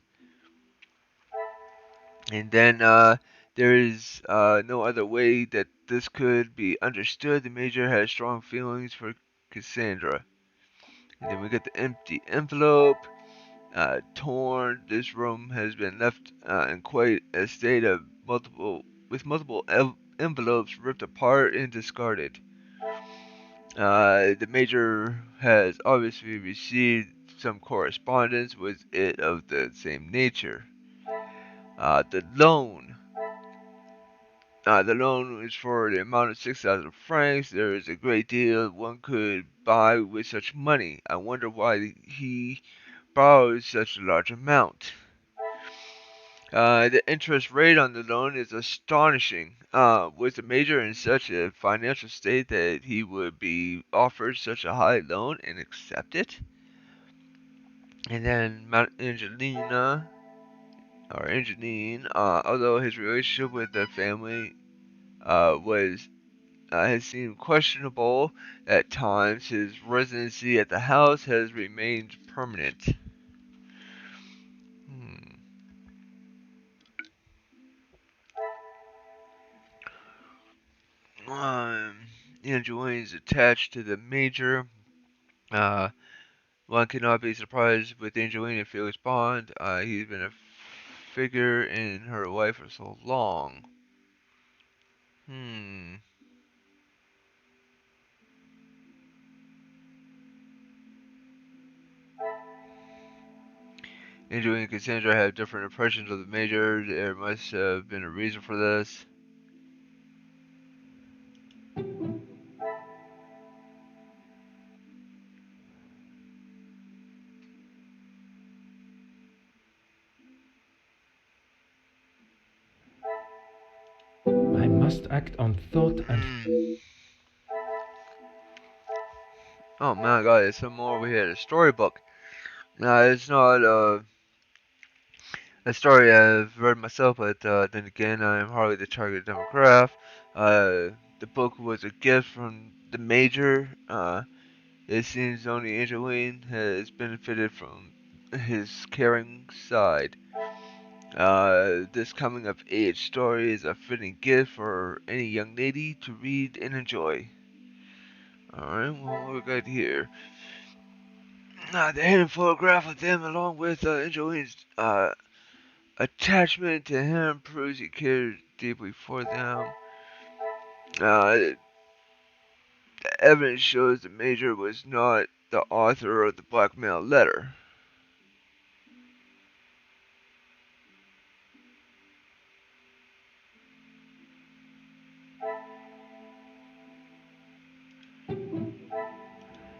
And then there is no other way that this could be understood. The Major has strong feelings for Cassandra. And then we get the empty envelope, torn. This room has been left in quite a state of multiple envelopes ripped apart and discarded. The Major has obviously received some correspondence with it of the same nature. The loan. The loan is for the amount of 6,000 francs. There is a great deal one could buy with such money. I wonder why he borrowed such a large amount. The interest rate on the loan is astonishing. Was the Major in such a financial state that he would be offered such a high loan and accept it? And then Angelina, or Angeline, although his relationship with the family was has seemed questionable at times, his residency at the house has remained permanent. Hmm. Um, Angeline is attached to the Major. Uh, One cannot be surprised with Angelina and Felix Bond. He's been a figure in her life for so long. Hmm. Angelina and Cassandra have different impressions of the Major. There must have been a reason for this. I must act on thought and. Oh my god, there's some more over here. A storybook. Now, it's not a story I've read myself, but then again, I am hardly the target demographic. The book was a gift from the Major. It seems only Angeline has benefited from his caring side. This coming of age story is a fitting gift for any young lady to read and enjoy. Alright, well, what we got here? The hidden photograph of them, along with Angeline's attachment to him, proves he cared deeply for them. The evidence shows the Major was not the author of the blackmail letter.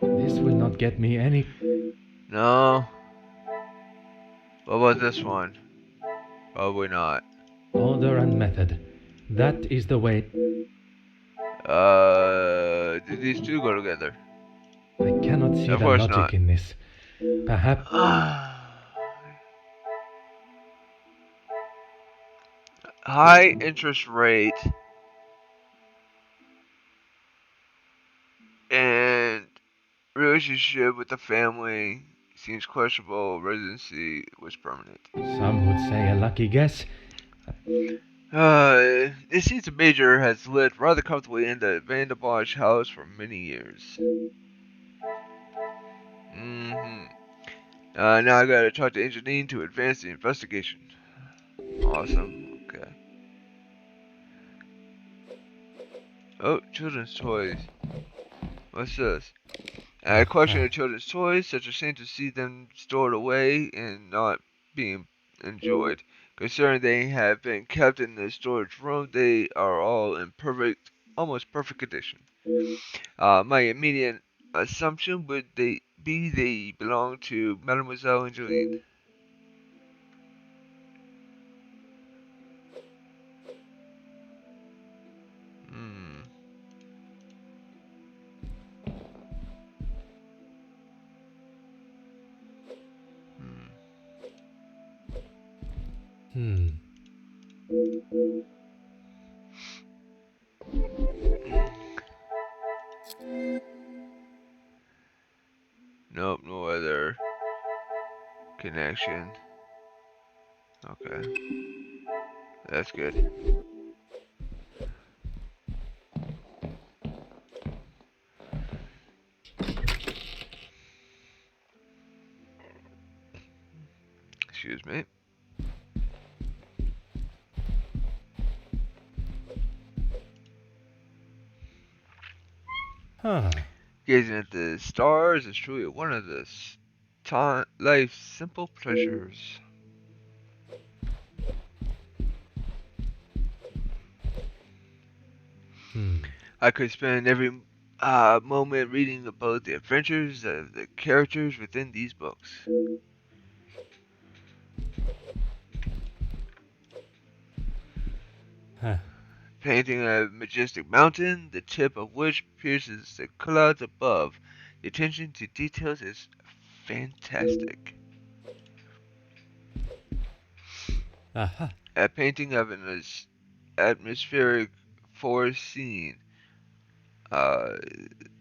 This will not get me any. No. What about this one? Probably not. Order and method. That is the way. Did these two go together? I cannot see Of the course logic not. in this. Perhaps. High interest rate and relationship with the family seems questionable. Residency was permanent. Some would say a lucky guess. It seems the Major has lived rather comfortably in the Van de Bosch house for many years. Now I gotta talk to Angeline to advance the investigation. Awesome. Okay. Oh, children's toys. What's this? A collection of children's toys, such a shame to see them stored away and not being enjoyed. Considering they have been kept in the storage room, they are all in almost perfect condition. My immediate assumption would they belong to Mademoiselle Angeline. Hmm. Nope, no other connection. Okay. That's good. Excuse me. Huh. Gazing at the stars is truly one of life's simple pleasures. I could spend every moment reading about the adventures of the characters within these books. Huh. Painting a majestic mountain, the tip of which pierces the clouds above. The attention to details is fantastic. Aha. A painting of an atmospheric forest scene.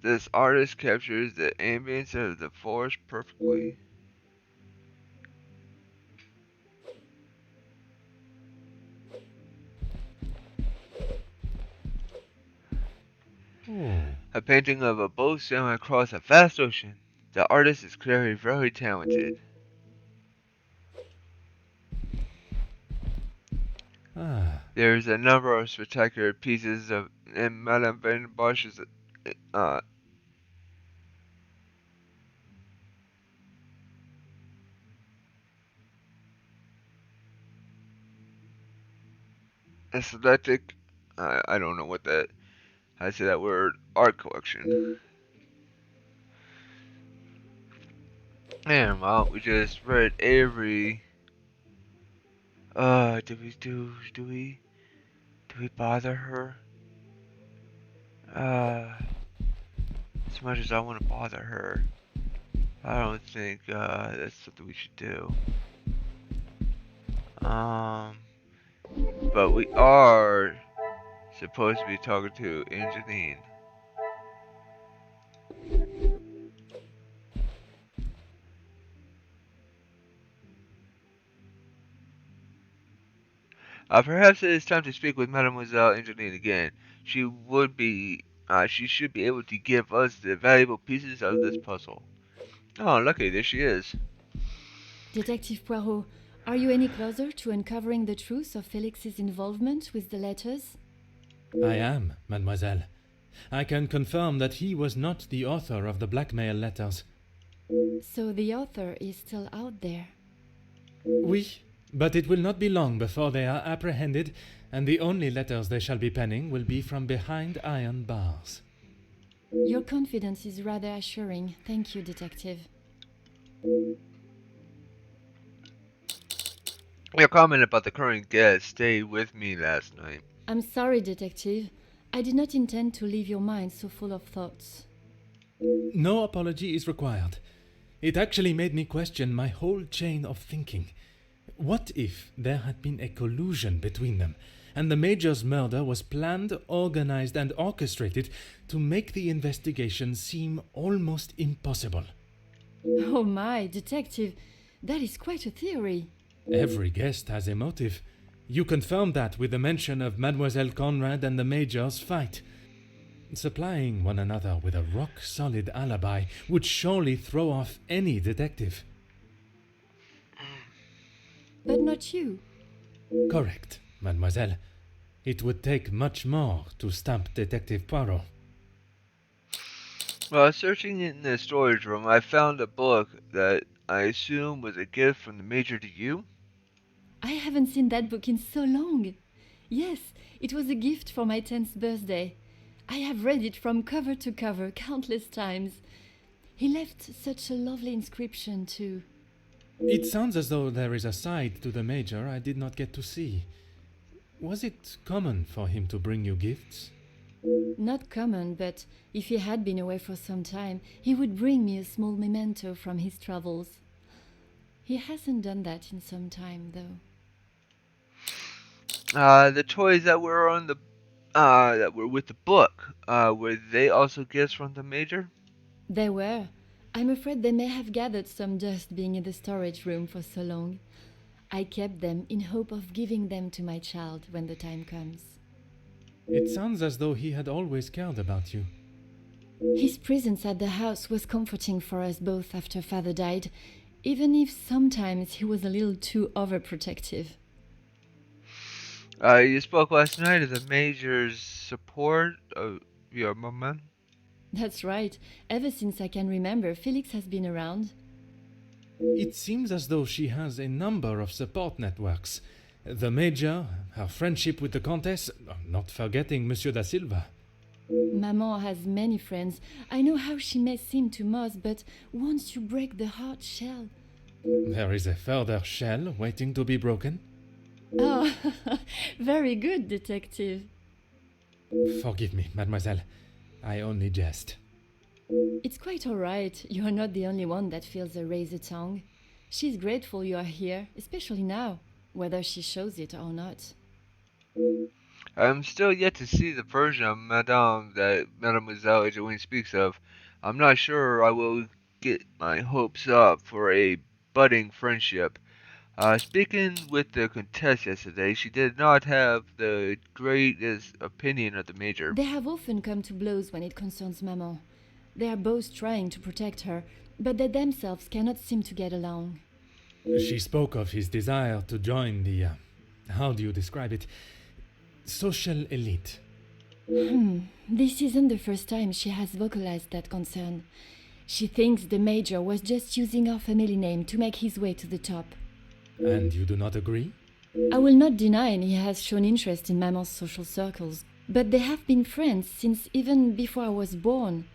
This artist captures the ambience of the forest perfectly. A painting of a boat sailing across a vast ocean. The artist is clearly very talented. There's a number of spectacular pieces of in Madame Van Bosch's aesthetic. I don't know what that. I say that word. Art collection. And well, we just read every. Do we bother her? As much as I want to bother her, I don't think that's something we should do. But we are supposed to be talking to Angeline. Perhaps it is time to speak with Mademoiselle Angeline again. She should be able to give us the valuable pieces of this puzzle. Oh, lucky, there she is. Detective Poirot, are you any closer to uncovering the truth of Felix's involvement with the letters? I am, mademoiselle. I can confirm that he was not the author of the blackmail letters. So the author is still out there? Oui, but it will not be long before they are apprehended, and the only letters they shall be penning will be from behind iron bars. Your confidence is rather assuring. Thank you, Detective. Your comment about the current guest stayed with me last night. I'm sorry, Detective. I did not intend to leave your mind so full of thoughts. No apology is required. It actually made me question my whole chain of thinking. What if there had been a collusion between them, and the Major's murder was planned, organized, and orchestrated to make the investigation seem almost impossible? Oh my, Detective, that is quite a theory. Every guest has a motive. You confirmed that with the mention of Mademoiselle Conrad and the Major's fight. Supplying one another with a rock-solid alibi would surely throw off any detective. But not you. Correct, mademoiselle. It would take much more to stamp Detective Poirot. While searching in the storage room, I found a book that I assume was a gift from the Major to you. I haven't seen that book in so long. Yes, it was a gift for my 10th birthday. I have read it from cover to cover countless times. He left such a lovely inscription too. It sounds as though there is a side to the Major I did not get to see. Was it common for him to bring you gifts? Not common, but if he had been away for some time, he would bring me a small memento from his travels. He hasn't done that in some time, though. The toys that were on the that were with the book, were they also gifts from the Major? They were. I'm afraid they may have gathered some dust being in the storage room for so long. I kept them in hope of giving them to my child when the time comes. It sounds as though he had always cared about you. His presence at the house was comforting for us both after Father died, even if sometimes he was a little too overprotective. You spoke last night of the Major's support of your mama. That's right. Ever since I can remember, Felix has been around. It seems as though she has a number of support networks. The Major, her friendship with the Countess, not forgetting Monsieur da Silva. Maman has many friends. I know how she may seem to Moss, but once you break the hard shell... There is a further shell waiting to be broken. Oh, very good, Detective. Forgive me, mademoiselle. I only jest. It's quite all right. You're not the only one that feels a razor tongue. She's grateful you are here, especially now, whether she shows it or not. I'm still yet to see the version of Madame that Mademoiselle Angeline speaks of. I'm not sure I will get my hopes up for a budding friendship. Speaking with the Countess yesterday, she did not have the greatest opinion of the Major. They have often come to blows when it concerns Maman. They are both trying to protect her, but they themselves cannot seem to get along. She spoke of his desire to join the, how do you describe it? Social elite. This isn't the first time she has vocalized that concern. She thinks the Major was just using our family name to make his way to the top. And you do not agree? I will not deny he has shown interest in Maman's social circles, but they have been friends since even before I was born.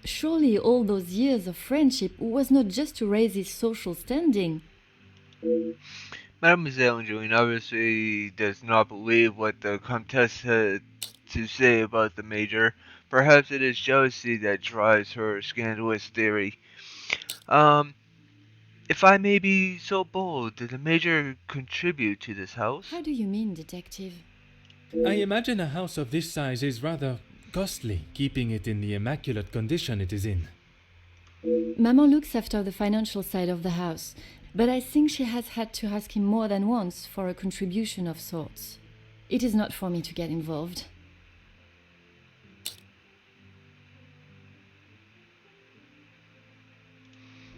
Surely all those years of friendship was not just to raise his social standing. Mademoiselle Angeline obviously does not believe what the Comtesse had to say about the Major. Perhaps it is jealousy that drives her scandalous theory. If I may be so bold, did the Major contribute to this house? How do you mean, detective? I imagine a house of this size is rather costly, keeping it in the immaculate condition it is in. Maman looks after the financial side of the house, but I think she has had to ask him more than once for a contribution of sorts. It is not for me to get involved.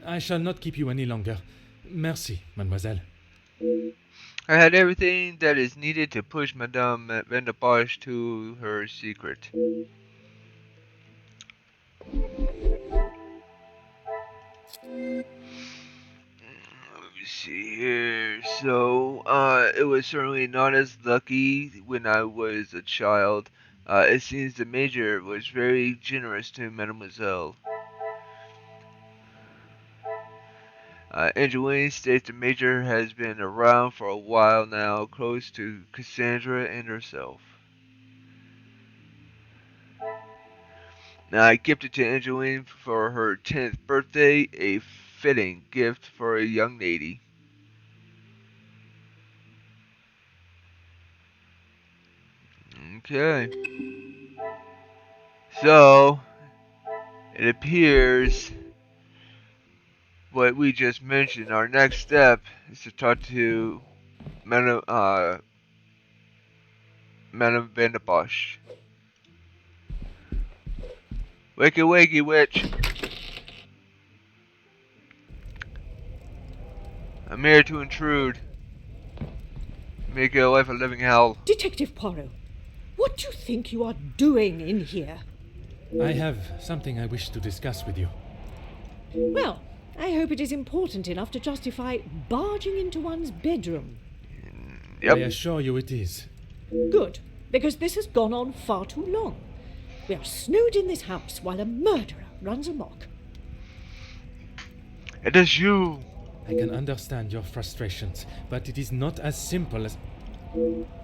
I shall not keep you any longer. Merci, mademoiselle. I had everything that is needed to push Madame Van der Bosch to her secret. Let me see here. So, it was certainly not as lucky when I was a child. It seems the Major was very generous to Mademoiselle. Angeline states the Major has been around for a while now, close to Cassandra and herself. Now, I gifted to Angeline for her 10th birthday a fitting gift for a young lady. Okay. So, it appears what we just mentioned, our next step is to talk to Madame Van der Bosch. Wakey wakey, witch! I'm here to intrude. Make your life a living hell. Detective Poirot, what do you think you are doing in here? I have something I wish to discuss with you. Well, I hope it is important enough to justify barging into one's bedroom. Yep. I assure you it is. Good, because this has gone on far too long. We are snowed in this house while a murderer runs amok. It is you. I can understand your frustrations, but it is not as simple as...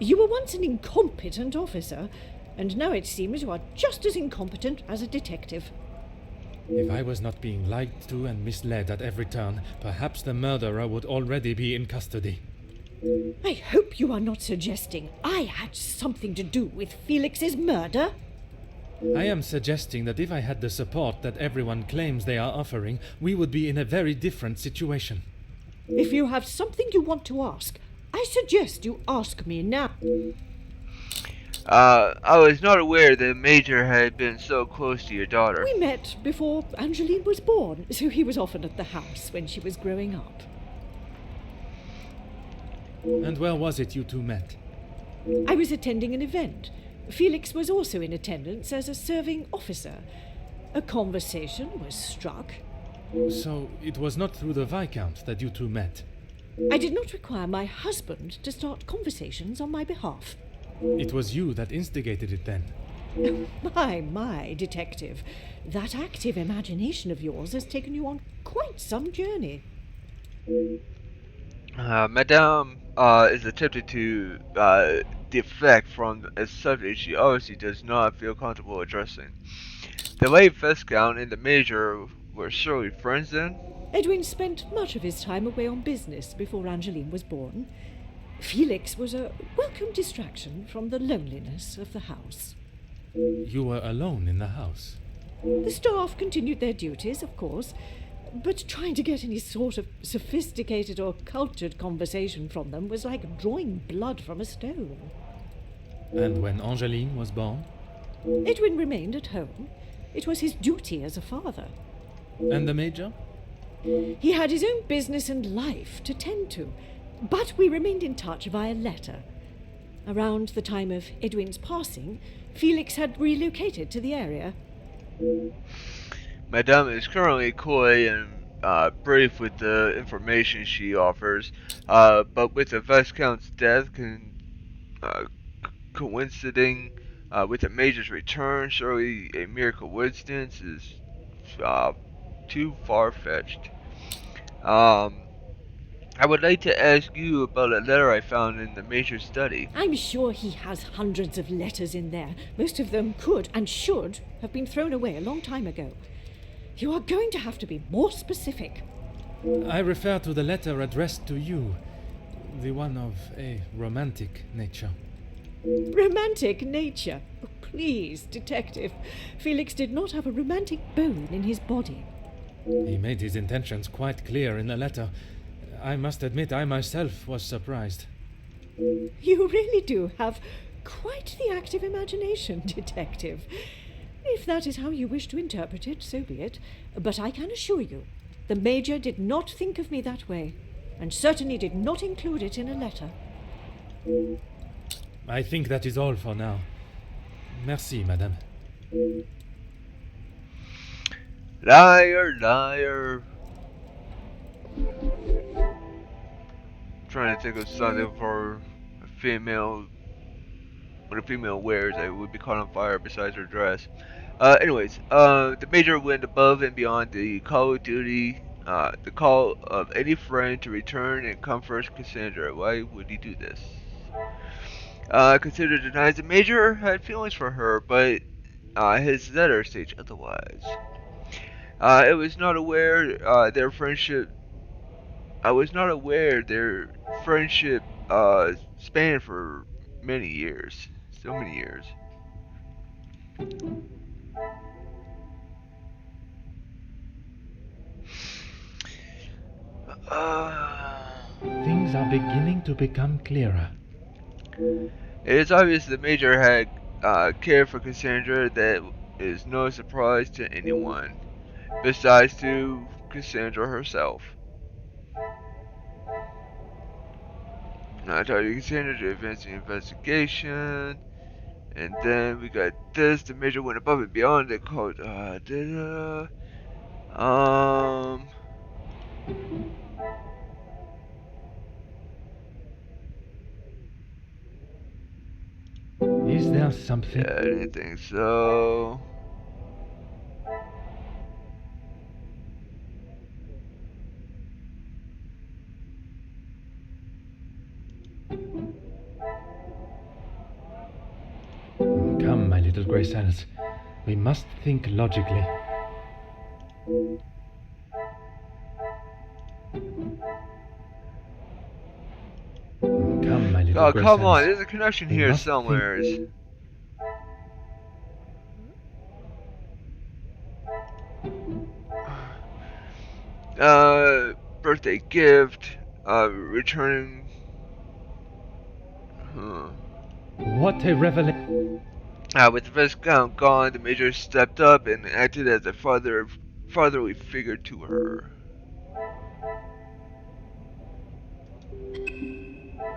You were once an incompetent officer, and now it seems you are just as incompetent as a detective. If I was not being lied to and misled at every turn, perhaps the murderer would already be in custody. I hope you are not suggesting I had something to do with Felix's murder. I am suggesting that if I had the support that everyone claims they are offering, we would be in a very different situation. If you have something you want to ask, I suggest you ask me now. I was not aware the Major had been so close to your daughter. We met before Angeline was born, so he was often at the house when she was growing up. And where was it you two met? I was attending an event. Felix was also in attendance as a serving officer. A conversation was struck. So it was not through the Viscount that you two met? I did not require my husband to start conversations on my behalf. It was you that instigated it then? My, detective. That active imagination of yours has taken you on quite some journey. Madame is attempting to deflect from a subject she obviously does not feel comfortable addressing. The late Viscount and the Major were surely friends then? Edwin spent much of his time away on business before Angeline was born. Felix was a welcome distraction from the loneliness of the house. You were alone in the house? The staff continued their duties, of course, But trying to get any sort of sophisticated or cultured conversation from them was like drawing blood from a stone. And when Angeline was born? Edwin remained at home. It was his duty as a father. And the Major? He had his own business and life to tend to, but we remained in touch via letter. Around the time of Edwin's passing, Felix had relocated to the area. Madame is currently coy and brief with the information she offers, but with the Viscount's death coinciding with the Major's return, surely a mere coincidence is too far-fetched. I would like to ask you about a letter I found in the Major's study. I'm sure he has hundreds of letters in there. Most of them could and should have been thrown away a long time ago. You are going to have to be more specific. I refer to the letter addressed to you, the one of a romantic nature. Romantic nature? Oh, please, Detective. Felix did not have a romantic bone in his body. He made his intentions quite clear in the letter. I must admit I myself was surprised. You really do have quite the active imagination, Detective. If that is how you wish to interpret it, so be it. But I can assure you, the Major did not think of me that way, and certainly did not include it in a letter. I think that is all for now. Merci, madame. Liar, liar. Trying to think of something for a female. When a female wears, it would be caught on fire besides her dress. Anyways, the Major went above and beyond the call of duty, the call of any friend to return and comfort Cassandra. Why would he do this? Cassandra denies the Major had feelings for her, but his letter states otherwise. I was not aware their friendship spanned for many years. So many years. Things are beginning to become clearer. It is obvious the Major had cared for Cassandra. That is no surprise to anyone, besides to Cassandra herself. I told you Cassandra to advance the investigation, and then we got this. The Major went above and beyond the code. Is there something? Yeah, I didn't think so. Come, my little grey cells. We must think logically. Come, my little Oh, grey come cells. on. There's a connection We here must somewhere. Birthday gift. Returning. What a revelation! With the Viscount gone, the Major stepped up and acted as a fatherly figure to her.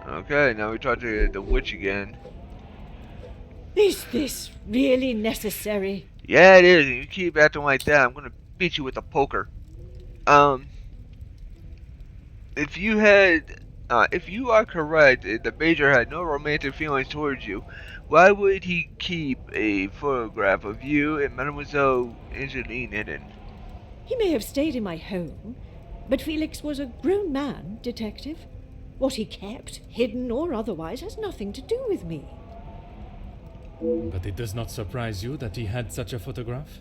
Okay, now we talk to the witch again. Is this really necessary? Yeah, it is. And you keep acting like that, I'm gonna beat you with a poker. If you are correct, the Major had no romantic feelings towards you, why would he keep a photograph of you and Mademoiselle Angeline hidden? He may have stayed in my home, but Felix was a grown man, Detective. What he kept, hidden or otherwise, has nothing to do with me. But it does not surprise you that he had such a photograph?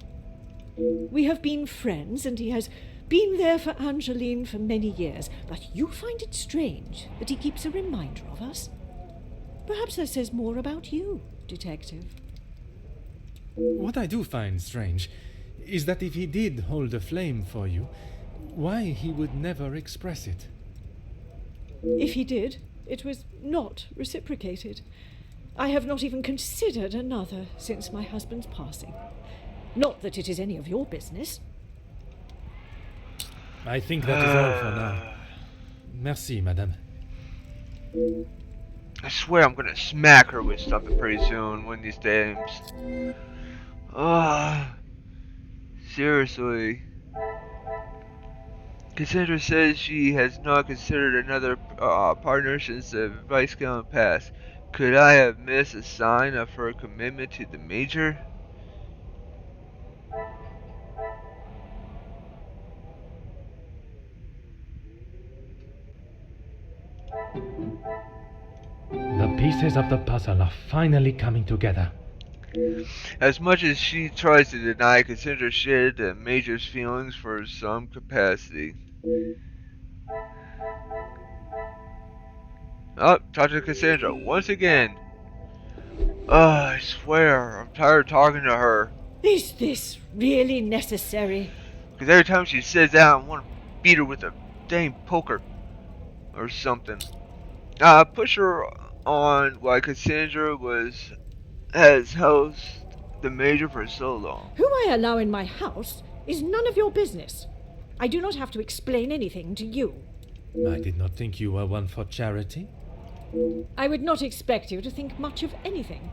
We have been friends, and he has been there for Angeline for many years, but you find it strange that he keeps a reminder of us? Perhaps that says more about you, Detective. What I do find strange is that if he did hold a flame for you, why he would never express it. If he did, it was not reciprocated. I have not even considered another since my husband's passing. Not that it is any of your business. I think that is all for now. Merci, madame. I swear I'm gonna smack her with something pretty soon, one of these days. Seriously. Cassandra says she has not considered another partner since the Viscount passed. Could I have missed a sign of her commitment to the Major? The pieces of the puzzle are finally coming together. As much as she tries to deny, Cassandra shared the Major's feelings for some capacity. Oh, talk to Cassandra once again. I swear, I'm tired of talking to her. Is this really necessary? Because every time she says that, I want to beat her with a dang poker. Or something. Push her on why Cassandra has housed the Major for so long. Who I allow in my house is none of your business. I do not have to explain anything to you. I did not think you were one for charity. I would not expect you to think much of anything.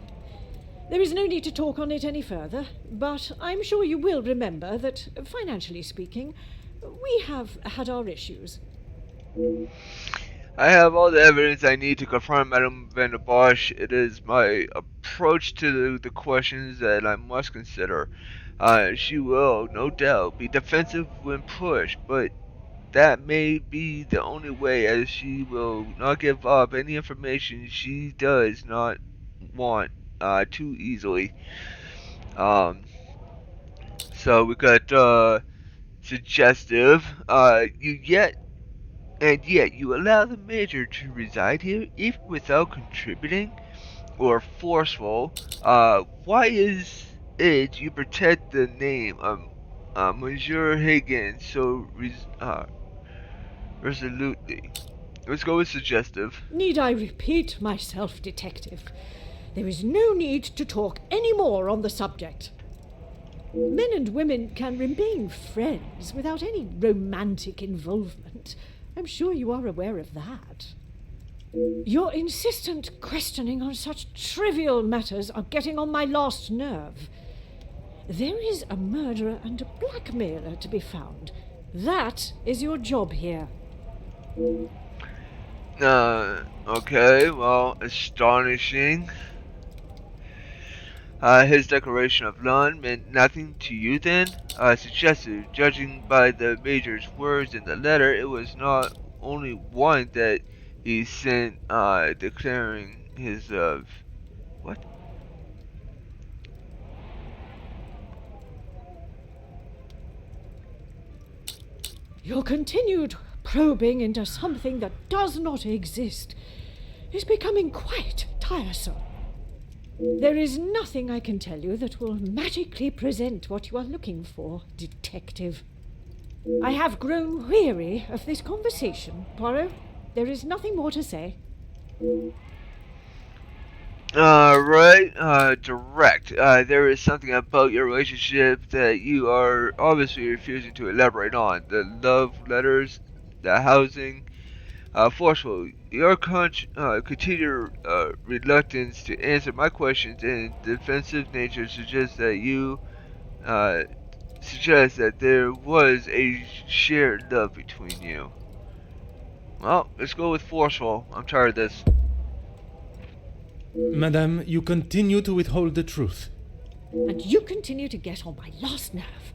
There is no need to talk on it any further, but I'm sure you will remember that, financially speaking, we have had our issues. I have all the evidence I need to confront Madame Van der Bosch. It is my approach to the questions that I must consider. She will, no doubt, be defensive when pushed, but that may be the only way, as she will not give up any information she does not want too easily. So we got suggestive. Yet you allow the Major to reside here even without contributing, or forceful. Why is it you protect the name of Monsieur Higgins so resolutely? Let's go with suggestive. Need I repeat myself, Detective? There is no need to talk any more on the subject. Men and women can remain friends without any romantic involvement. I'm sure you are aware of that. Your insistent questioning on such trivial matters are getting on my last nerve. There is a murderer and a blackmailer to be found. That is your job here. Okay, well, astonishing. His declaration of none meant nothing to you then? Suggestive, judging by the Major's words in the letter, it was not only one that he sent, declaring his, what? Your continued probing into something that does not exist is becoming quite tiresome. There is nothing I can tell you that will magically present what you are looking for, Detective. I have grown weary of this conversation, Poirot. There is nothing more to say. Direct. There is something about your relationship that you are obviously refusing to elaborate on. The love letters, the housing, forceful. Your continued reluctance to answer my questions in defensive nature suggests that you suggest that there was a shared love between you. Well, let's go with forceful. I'm tired of this. Madame, you continue to withhold the truth. And you continue to get on my last nerve.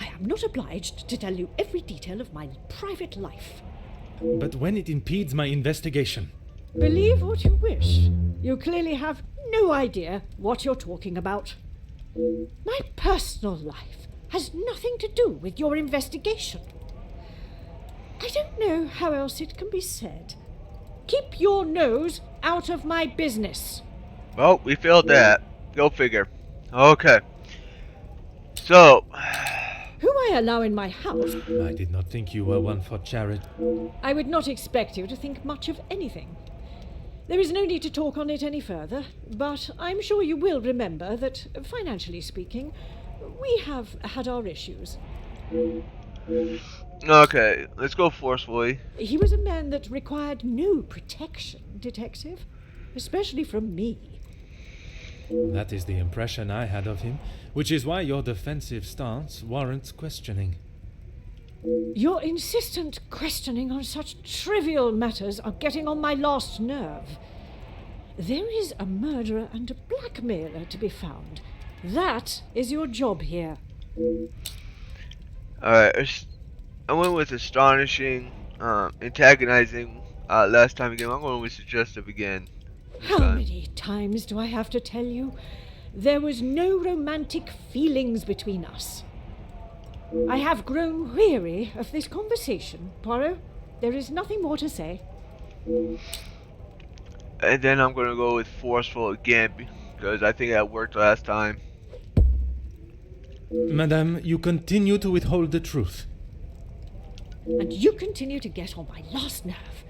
I am not obliged to tell you every detail of my private life. But when it impedes my investigation... Believe what you wish. You clearly have no idea what you're talking about. My personal life has nothing to do with your investigation. I don't know how else it can be said. Keep your nose out of my business. Well, we failed that. Go figure. Okay. So... Who Why allow in my house? I did not think you were one for charity. I would not expect you to think much of anything. There is no need to talk on it any further, but I'm sure you will remember that, financially speaking, we have had our issues. Okay, let's go forcefully. He was a man that required no protection, Detective, especially from me. That is the impression I had of him, which is why your defensive stance warrants questioning. Your insistent questioning on such trivial matters are getting on my last nerve. There is a murderer and a blackmailer to be found. That is your job here. Alright, I went with astonishing, antagonizing last time again. I'm going with suggestive again. How many times do I have to tell you? There was no romantic feelings between us. I have grown weary of this conversation, Poirot. There is nothing more to say. And then I'm going to go with forceful again, because I think that worked last time. Madame, you continue to withhold the truth. And you continue to get on my last nerve.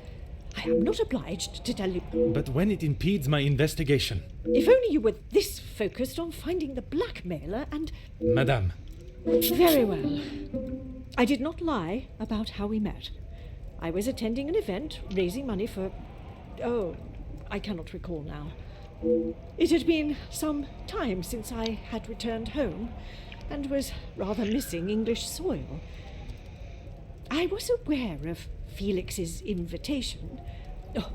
I am not obliged to tell you. But when it impedes my investigation... If only you were this focused on finding the blackmailer and... Madame. Very well. I did not lie about how we met. I was attending an event, raising money for... Oh, I cannot recall now. It had been some time since I had returned home, and was rather missing English soil. I was aware of Felix's invitation,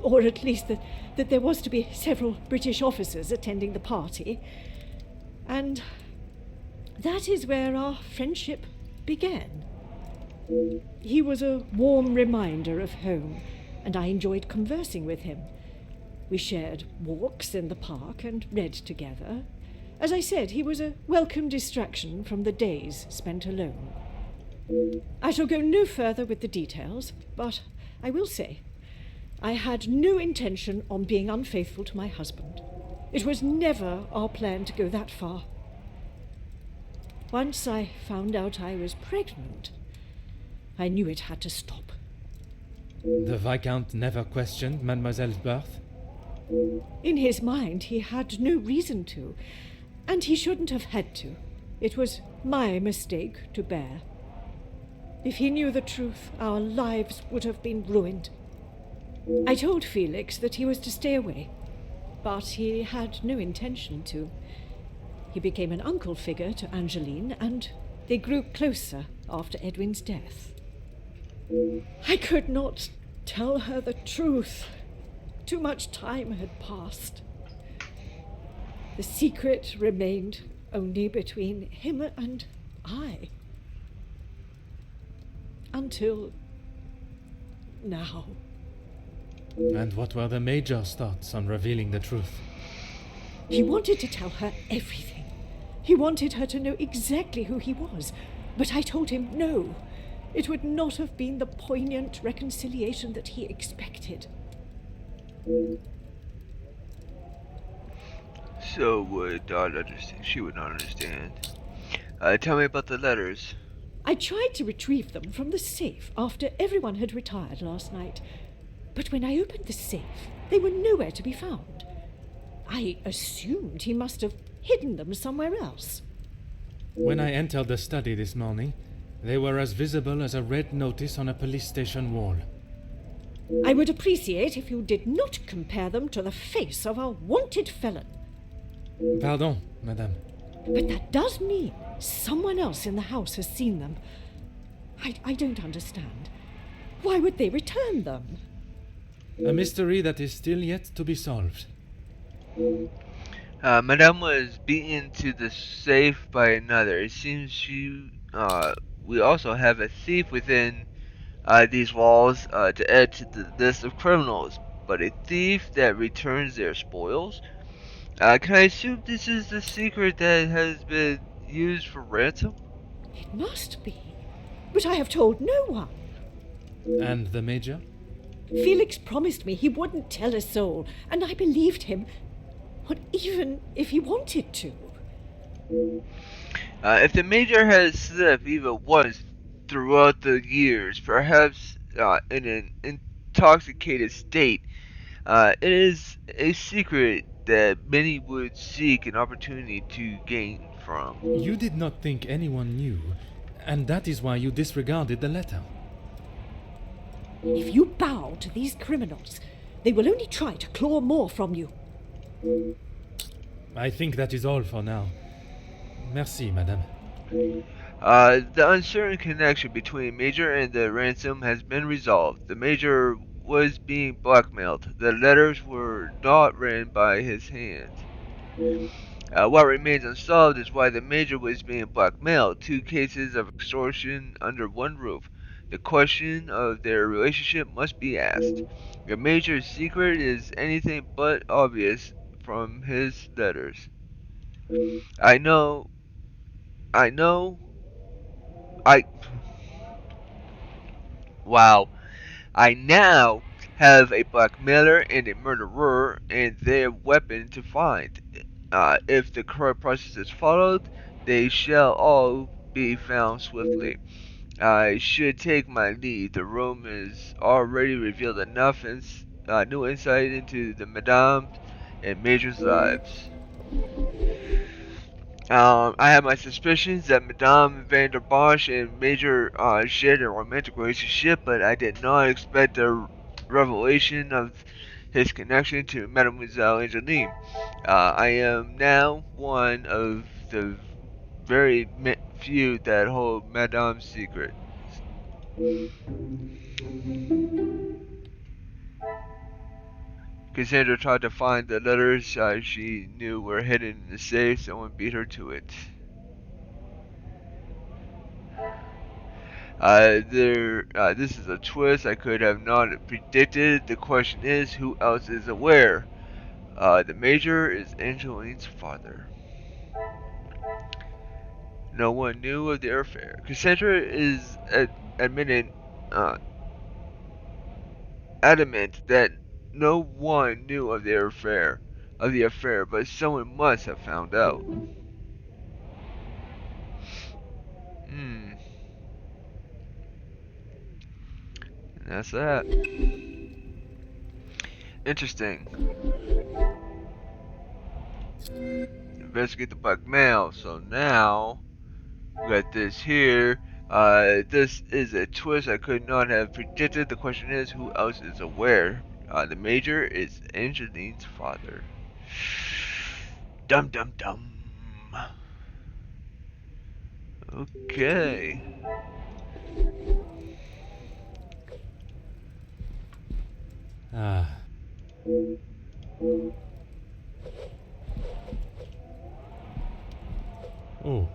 or at least that there was to be several British officers attending the party, and that is where our friendship began. He was a warm reminder of home, and I enjoyed conversing with him. We shared walks in the park and read together. As I said, he was a welcome distraction from the days spent alone. I shall go no further with the details, but I will say I had no intention on being unfaithful to my husband. It was never our plan to go that far. Once I found out I was pregnant, I knew it had to stop. The Viscount never questioned Mademoiselle's birth? In his mind, he had no reason to, and he shouldn't have had to. It was my mistake to bear. If he knew the truth, our lives would have been ruined. I told Felix that he was to stay away, but he had no intention to. He became an uncle figure to Angeline, and they grew closer after Edwin's death. I could not tell her the truth. Too much time had passed. The secret remained only between him and I. Until now. And what were the Major's thoughts on revealing the truth? He wanted to tell her everything. He wanted her to know exactly who he was. But I told him no. It would not have been the poignant reconciliation that he expected. So would not understand. She would not understand. Tell me about the letters. I tried to retrieve them from the safe after everyone had retired last night. But when I opened the safe, they were nowhere to be found. I assumed he must have hidden them somewhere else. When I entered the study this morning, they were as visible as a red notice on a police station wall. I would appreciate if you did not compare them to the face of a wanted felon. Pardon, madame. But that does mean someone else in the house has seen them. I don't understand. Why would they return them? A mystery that is still yet to be solved. Madame was beaten to the safe by another. It seems we also have a thief within these walls to add to the list of criminals, but a thief that returns their spoils? Can I assume this is the secret that has been used for ransom? It must be. But I have told no one. And the Major? Felix promised me he wouldn't tell a soul, and I believed him, even if he wanted to. If the Major has slipped even once throughout the years, perhaps in an intoxicated state, it is a secret that many would seek an opportunity to gain from. You did not think anyone knew, and that is why you disregarded the letter. If you bow to these criminals, they will only try to claw more from you. I think that is all for now. Merci, madame. The uncertain connection between Major and the ransom has been resolved. The Major was being blackmailed. The letters were not written by his hand. What remains unsolved is why the Major was being blackmailed. Two cases of extortion under one roof. The question of their relationship must be asked. The Major's secret is anything but obvious from his letters. I know. I know. I. Wow. I now have a blackmailer and a murderer and their weapon to find. If the correct process is followed, they shall all be found swiftly. I should take my leave. The room has already revealed enough new insight into the Madame and Major's lives. I have my suspicions that Madame van der Bosch and Major shared a romantic relationship, but I did not expect the revelation of his connection to Mademoiselle Angeline. I am now one of the very few that hold Madame's secret. Cassandra tried to find the letters she knew were hidden in the safe. Someone beat her to it. This is a twist I could have not predicted. The question is, who else is aware? The Major is Angeline's father. No one knew of their affair. Cassandra is admitted, adamant that no one knew of the affair, but someone must have found out. And that's that. Interesting. Investigate the blackmail. So now we got this here. This is a twist I could not have predicted. The question is, who else is aware? The Major is Angeline's father. Dum dum dum. Okay. Ah. Oh.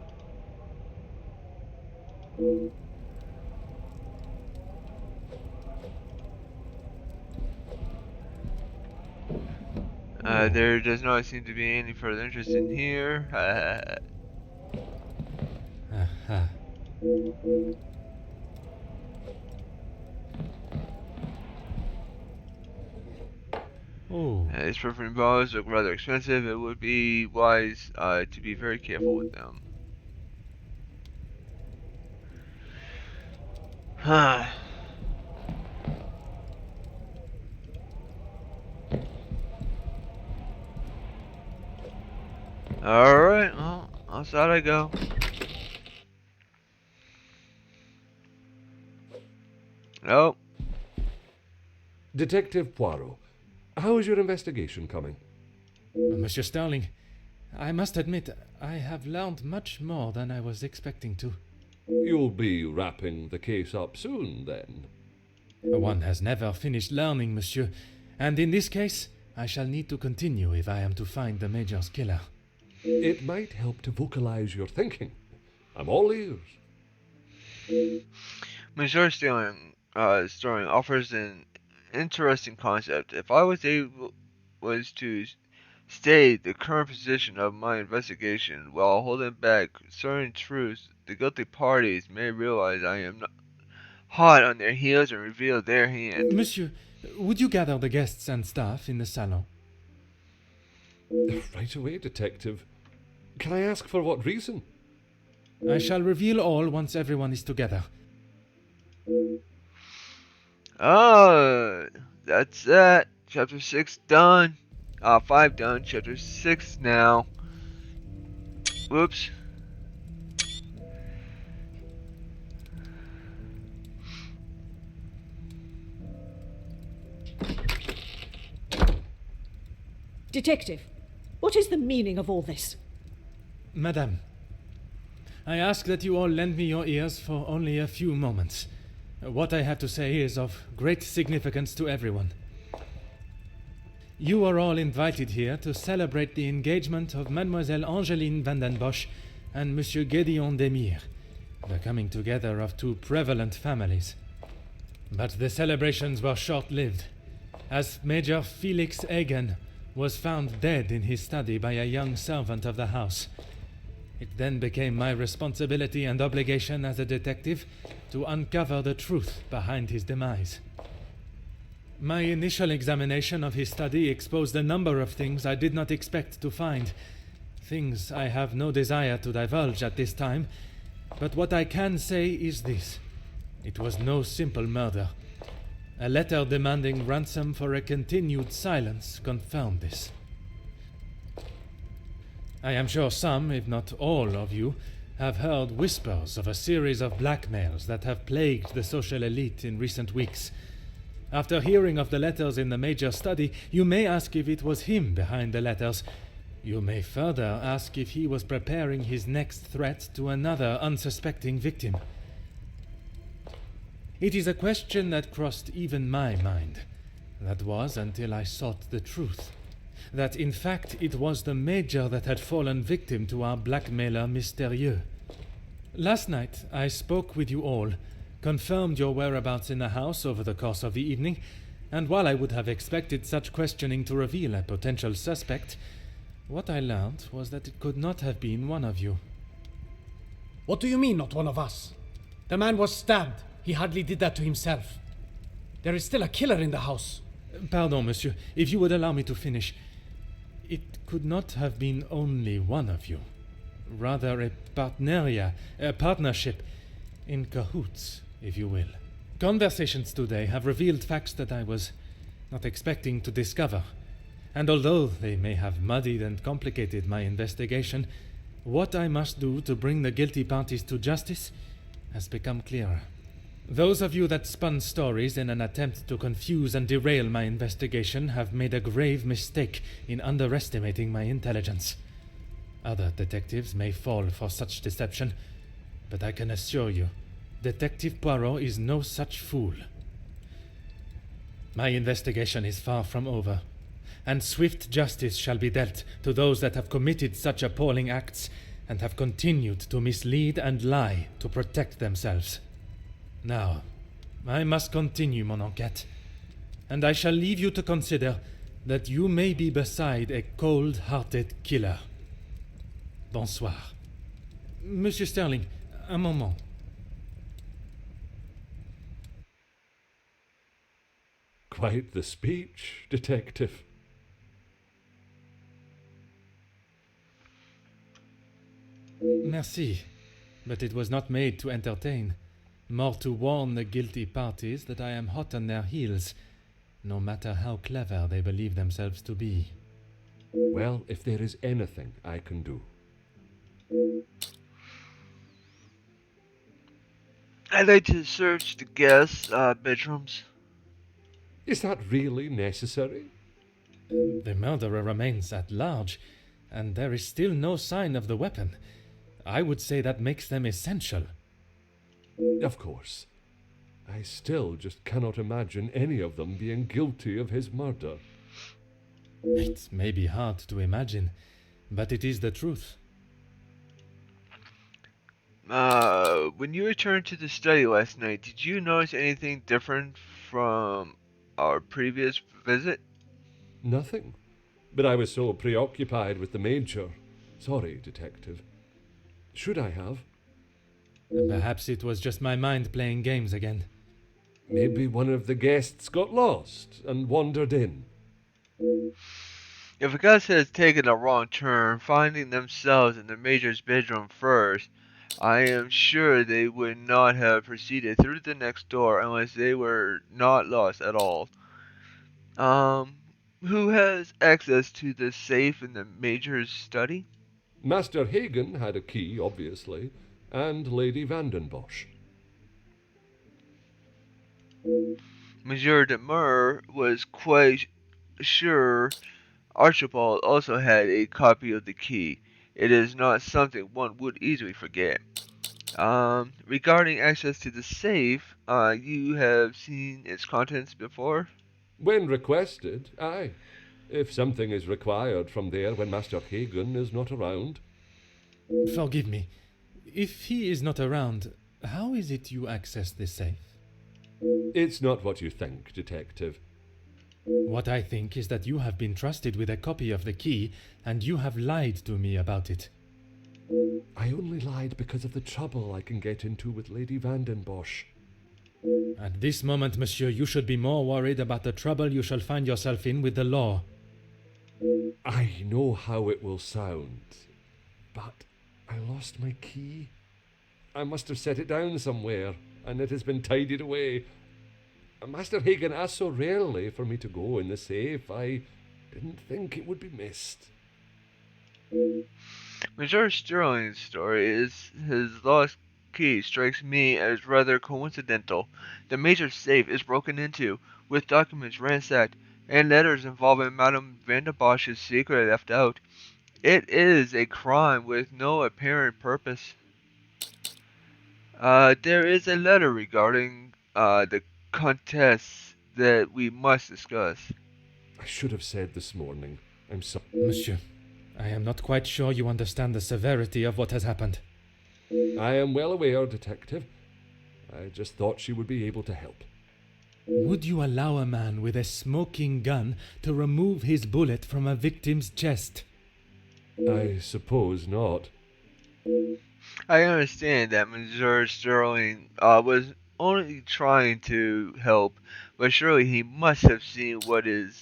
There does not seem to be any further interest in here. Aha. Oh. These perfume bottles look rather expensive. It would be wise to be very careful with them. Huh. Alright, well, outside I go. Nope. Detective Poirot, how is your investigation coming? Monsieur Starling, I must admit, I have learned much more than I was expecting to. You'll be wrapping the case up soon, then. One has never finished learning, monsieur, and in this case, I shall need to continue if I am to find the Major's killer. It might help to vocalize your thinking. I'm all ears. Monsieur Sterling offers an interesting concept. If I was to state the current position of my investigation while holding back certain truths, the guilty parties may realize I am not hot on their heels and reveal their hand. Monsieur, would you gather the guests and staff in the salon? Right away, Detective. Can I ask for what reason? I shall reveal all once everyone is together. Oh, that's that. Chapter 6 done. 5 done. Chapter 6 now. Whoops. Detective, what is the meaning of all this? Madame, I ask that you all lend me your ears for only a few moments. What I have to say is of great significance to everyone. You are all invited here to celebrate the engagement of Mademoiselle Angeline van den Bosch and Monsieur Gédéon Demire, the coming together of two prevalent families. But the celebrations were short-lived, as Major Felix Hagen was found dead in his study by a young servant of the house. It then became my responsibility and obligation as a detective to uncover the truth behind his demise. My initial examination of his study exposed a number of things I did not expect to find. Things I have no desire to divulge at this time, but what I can say is this. It was no simple murder. A letter demanding ransom for a continued silence confirmed this. I am sure some, if not all of you, have heard whispers of a series of blackmails that have plagued the social elite in recent weeks. After hearing of the letters in the Major's study, you may ask if it was him behind the letters. You may further ask if he was preparing his next threat to another unsuspecting victim. It is a question that crossed even my mind. That was until I sought the truth. That in fact it was the Major that had fallen victim to our blackmailer Mystérieux. Last night I spoke with you all, confirmed your whereabouts in the house over the course of the evening, and while I would have expected such questioning to reveal a potential suspect, what I learned was that it could not have been one of you. What do you mean, not one of us? The man was stabbed. He hardly did that to himself. There is still a killer in the house. Pardon, monsieur, if you would allow me to finish. It could not have been only one of you. Rather a partnership, in cahoots, if you will. Conversations today have revealed facts that I was not expecting to discover. And although they may have muddied and complicated my investigation, what I must do to bring the guilty parties to justice has become clearer. Those of you that spun stories in an attempt to confuse and derail my investigation have made a grave mistake in underestimating my intelligence. Other detectives may fall for such deception, but I can assure you, Detective Poirot is no such fool. My investigation is far from over, and swift justice shall be dealt to those that have committed such appalling acts and have continued to mislead and lie to protect themselves. Now, I must continue mon enquête, and I shall leave you to consider that you may be beside a cold-hearted killer. Bonsoir. Monsieur Sterling, un moment. Quite the speech, detective. Merci, but it was not made to entertain, more to warn the guilty parties that I am hot on their heels, no matter how clever they believe themselves to be. Well, if there is anything I can do. I'd like to search the guests' bedrooms. Is that really necessary? The murderer remains at large, and there is still no sign of the weapon. I would say that makes them essential. Of course. I still just cannot imagine any of them being guilty of his murder. It may be hard to imagine, but it is the truth. When you returned to the study last night, did you notice anything different from our previous visit? Nothing. But I was so preoccupied with the Major. Sorry, detective. Should I have? Perhaps it was just my mind playing games again. Maybe one of the guests got lost and wandered in. If a guest has taken a wrong turn, finding themselves in the Major's bedroom first, I am sure they would not have proceeded through the next door unless they were not lost at all. Um, who has access to the safe in the Major's study? Master Hagen had a key, obviously, and Lady Vandenbosch. Monsieur de Mur was quite sure Archibald also had a copy of the key. It is not something one would easily forget. Regarding access to the safe, you have seen its contents before? When requested, aye. If something is required from there when Master Hagen is not around. Forgive me. If he is not around, how is it you access the safe? It's not what you think, Detective. What I think is that you have been trusted with a copy of the key, and you have lied to me about it. I only lied because of the trouble I can get into with Lady Vandenbosch. At this moment, monsieur, you should be more worried about the trouble you shall find yourself in with the law. I know how it will sound, but I lost my key. I must have set it down somewhere, and it has been tidied away. Master Hagen asked so rarely for me to go in the safe, I didn't think it would be missed. Major Sterling's story is his lost key strikes me as rather coincidental. The Major's safe is broken into, with documents ransacked, and letters involving Madame Vanderbosch's secret left out. It is a crime with no apparent purpose. There is a letter regarding the contest that we must discuss. I should have said this morning. I'm sorry. Monsieur, I am not quite sure you understand the severity of what has happened. I am well aware, Detective. I just thought she would be able to help. Would you allow a man with a smoking gun to remove his bullet from a victim's chest? I suppose not. I understand that Monsieur Sterling was only trying to help, but surely he must have seen what it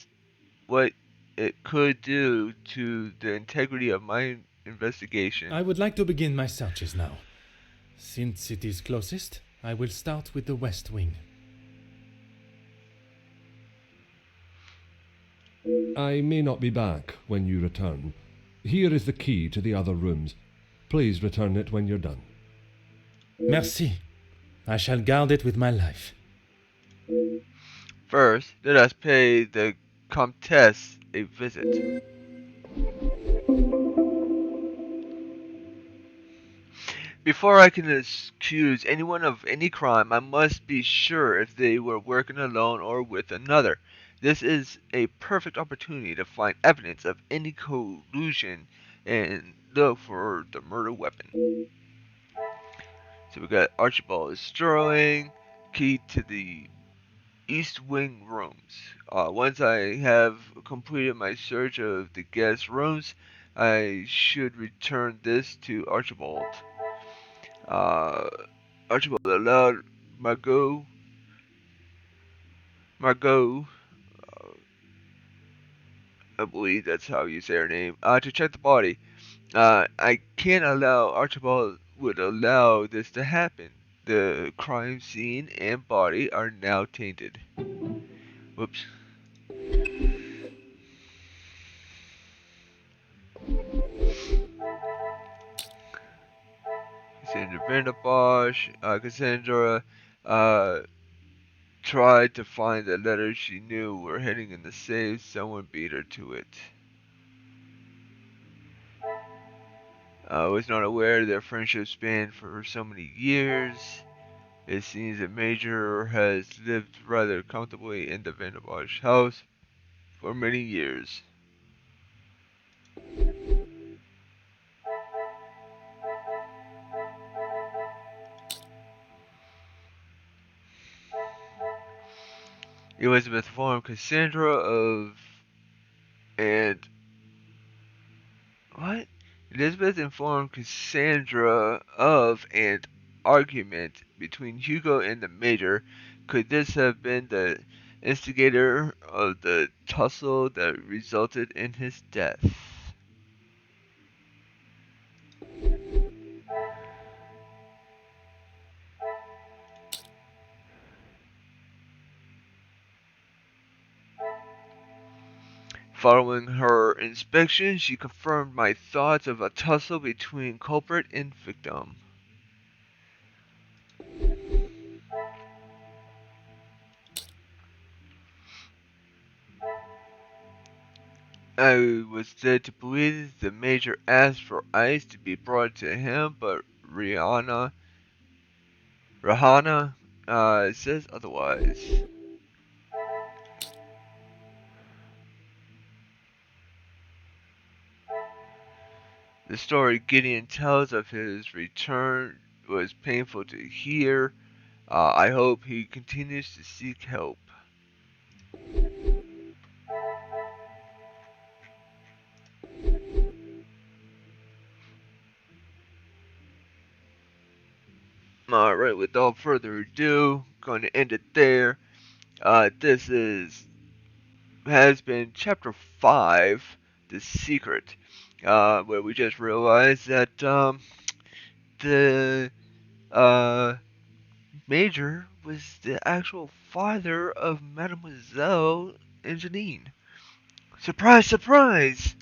could do to the integrity of my investigation. I would like to begin my searches now. Since it is closest, I will start with the west wing. I may not be back when you return. Here is the key to the other rooms. Please return it when you're done. Merci. I shall guard it with my life. First, let us pay the Comtesse a visit. Before I can accuse anyone of any crime, I must be sure if they were working alone or with another. This is a perfect opportunity to find evidence of any collusion and look for the murder weapon. So we got Archibald Sterling, key to the East Wing rooms. Once I have completed my search of the guest rooms, I should return this to Archibald. Archibald allowed Margot, I believe that's how you say her name, to check the body. I can't allow Archibald would allow this to happen. The crime scene and body are now tainted. Whoops. Cassandra Vanderbosch, Cassandra, tried to find the letters she knew were hidden in the safe. Someone beat her to it. I was not aware their friendship spanned for so many years. It seems the Major has lived rather comfortably in the Vanderbosch house for many years. Elizabeth informed Cassandra of and what? Elizabeth informed Cassandra of an argument between Hugo and the Major. Could this have been the instigator of the tussle that resulted in his death? Following her inspection, she confirmed my thoughts of a tussle between culprit and victim. I was led to believe the major asked for ice to be brought to him, but Rahana says otherwise. The story Gideon tells of his return was painful to hear. I hope he continues to seek help. Alright, without further ado, going to end it there. This has been chapter 5, The Secret, where we just realized that the Major was the actual father of Mademoiselle and Janine. Surprise, surprise!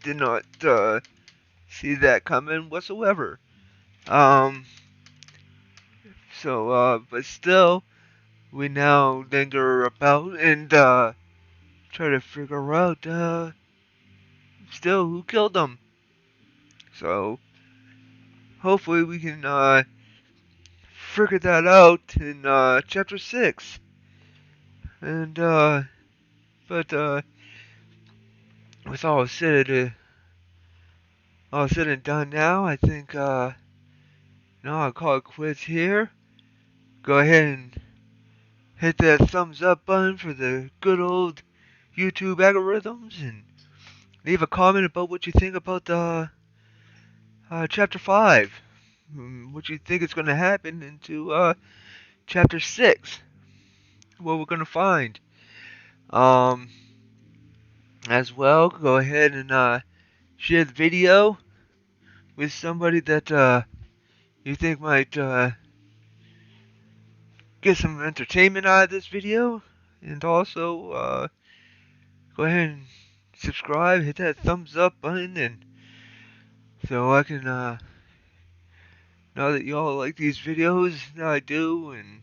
Did not see that coming whatsoever. But still, we now linger about and try to figure out still who killed them. So hopefully we can figure that out in chapter 6. And but with all said and done now, I think I'll call it quits here. Go ahead and hit that thumbs up button for the good old YouTube algorithms, and leave a comment about what you think about chapter 5. What you think is going to happen into chapter 6. What we're going to find. As well, go ahead and share the video with somebody that you think might get some entertainment out of this video. And also, go ahead and subscribe, hit that thumbs up button, and so I can know that y'all like these videos that I do, and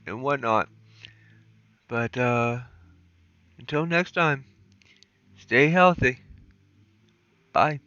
and whatnot. But until next time, stay healthy. Bye.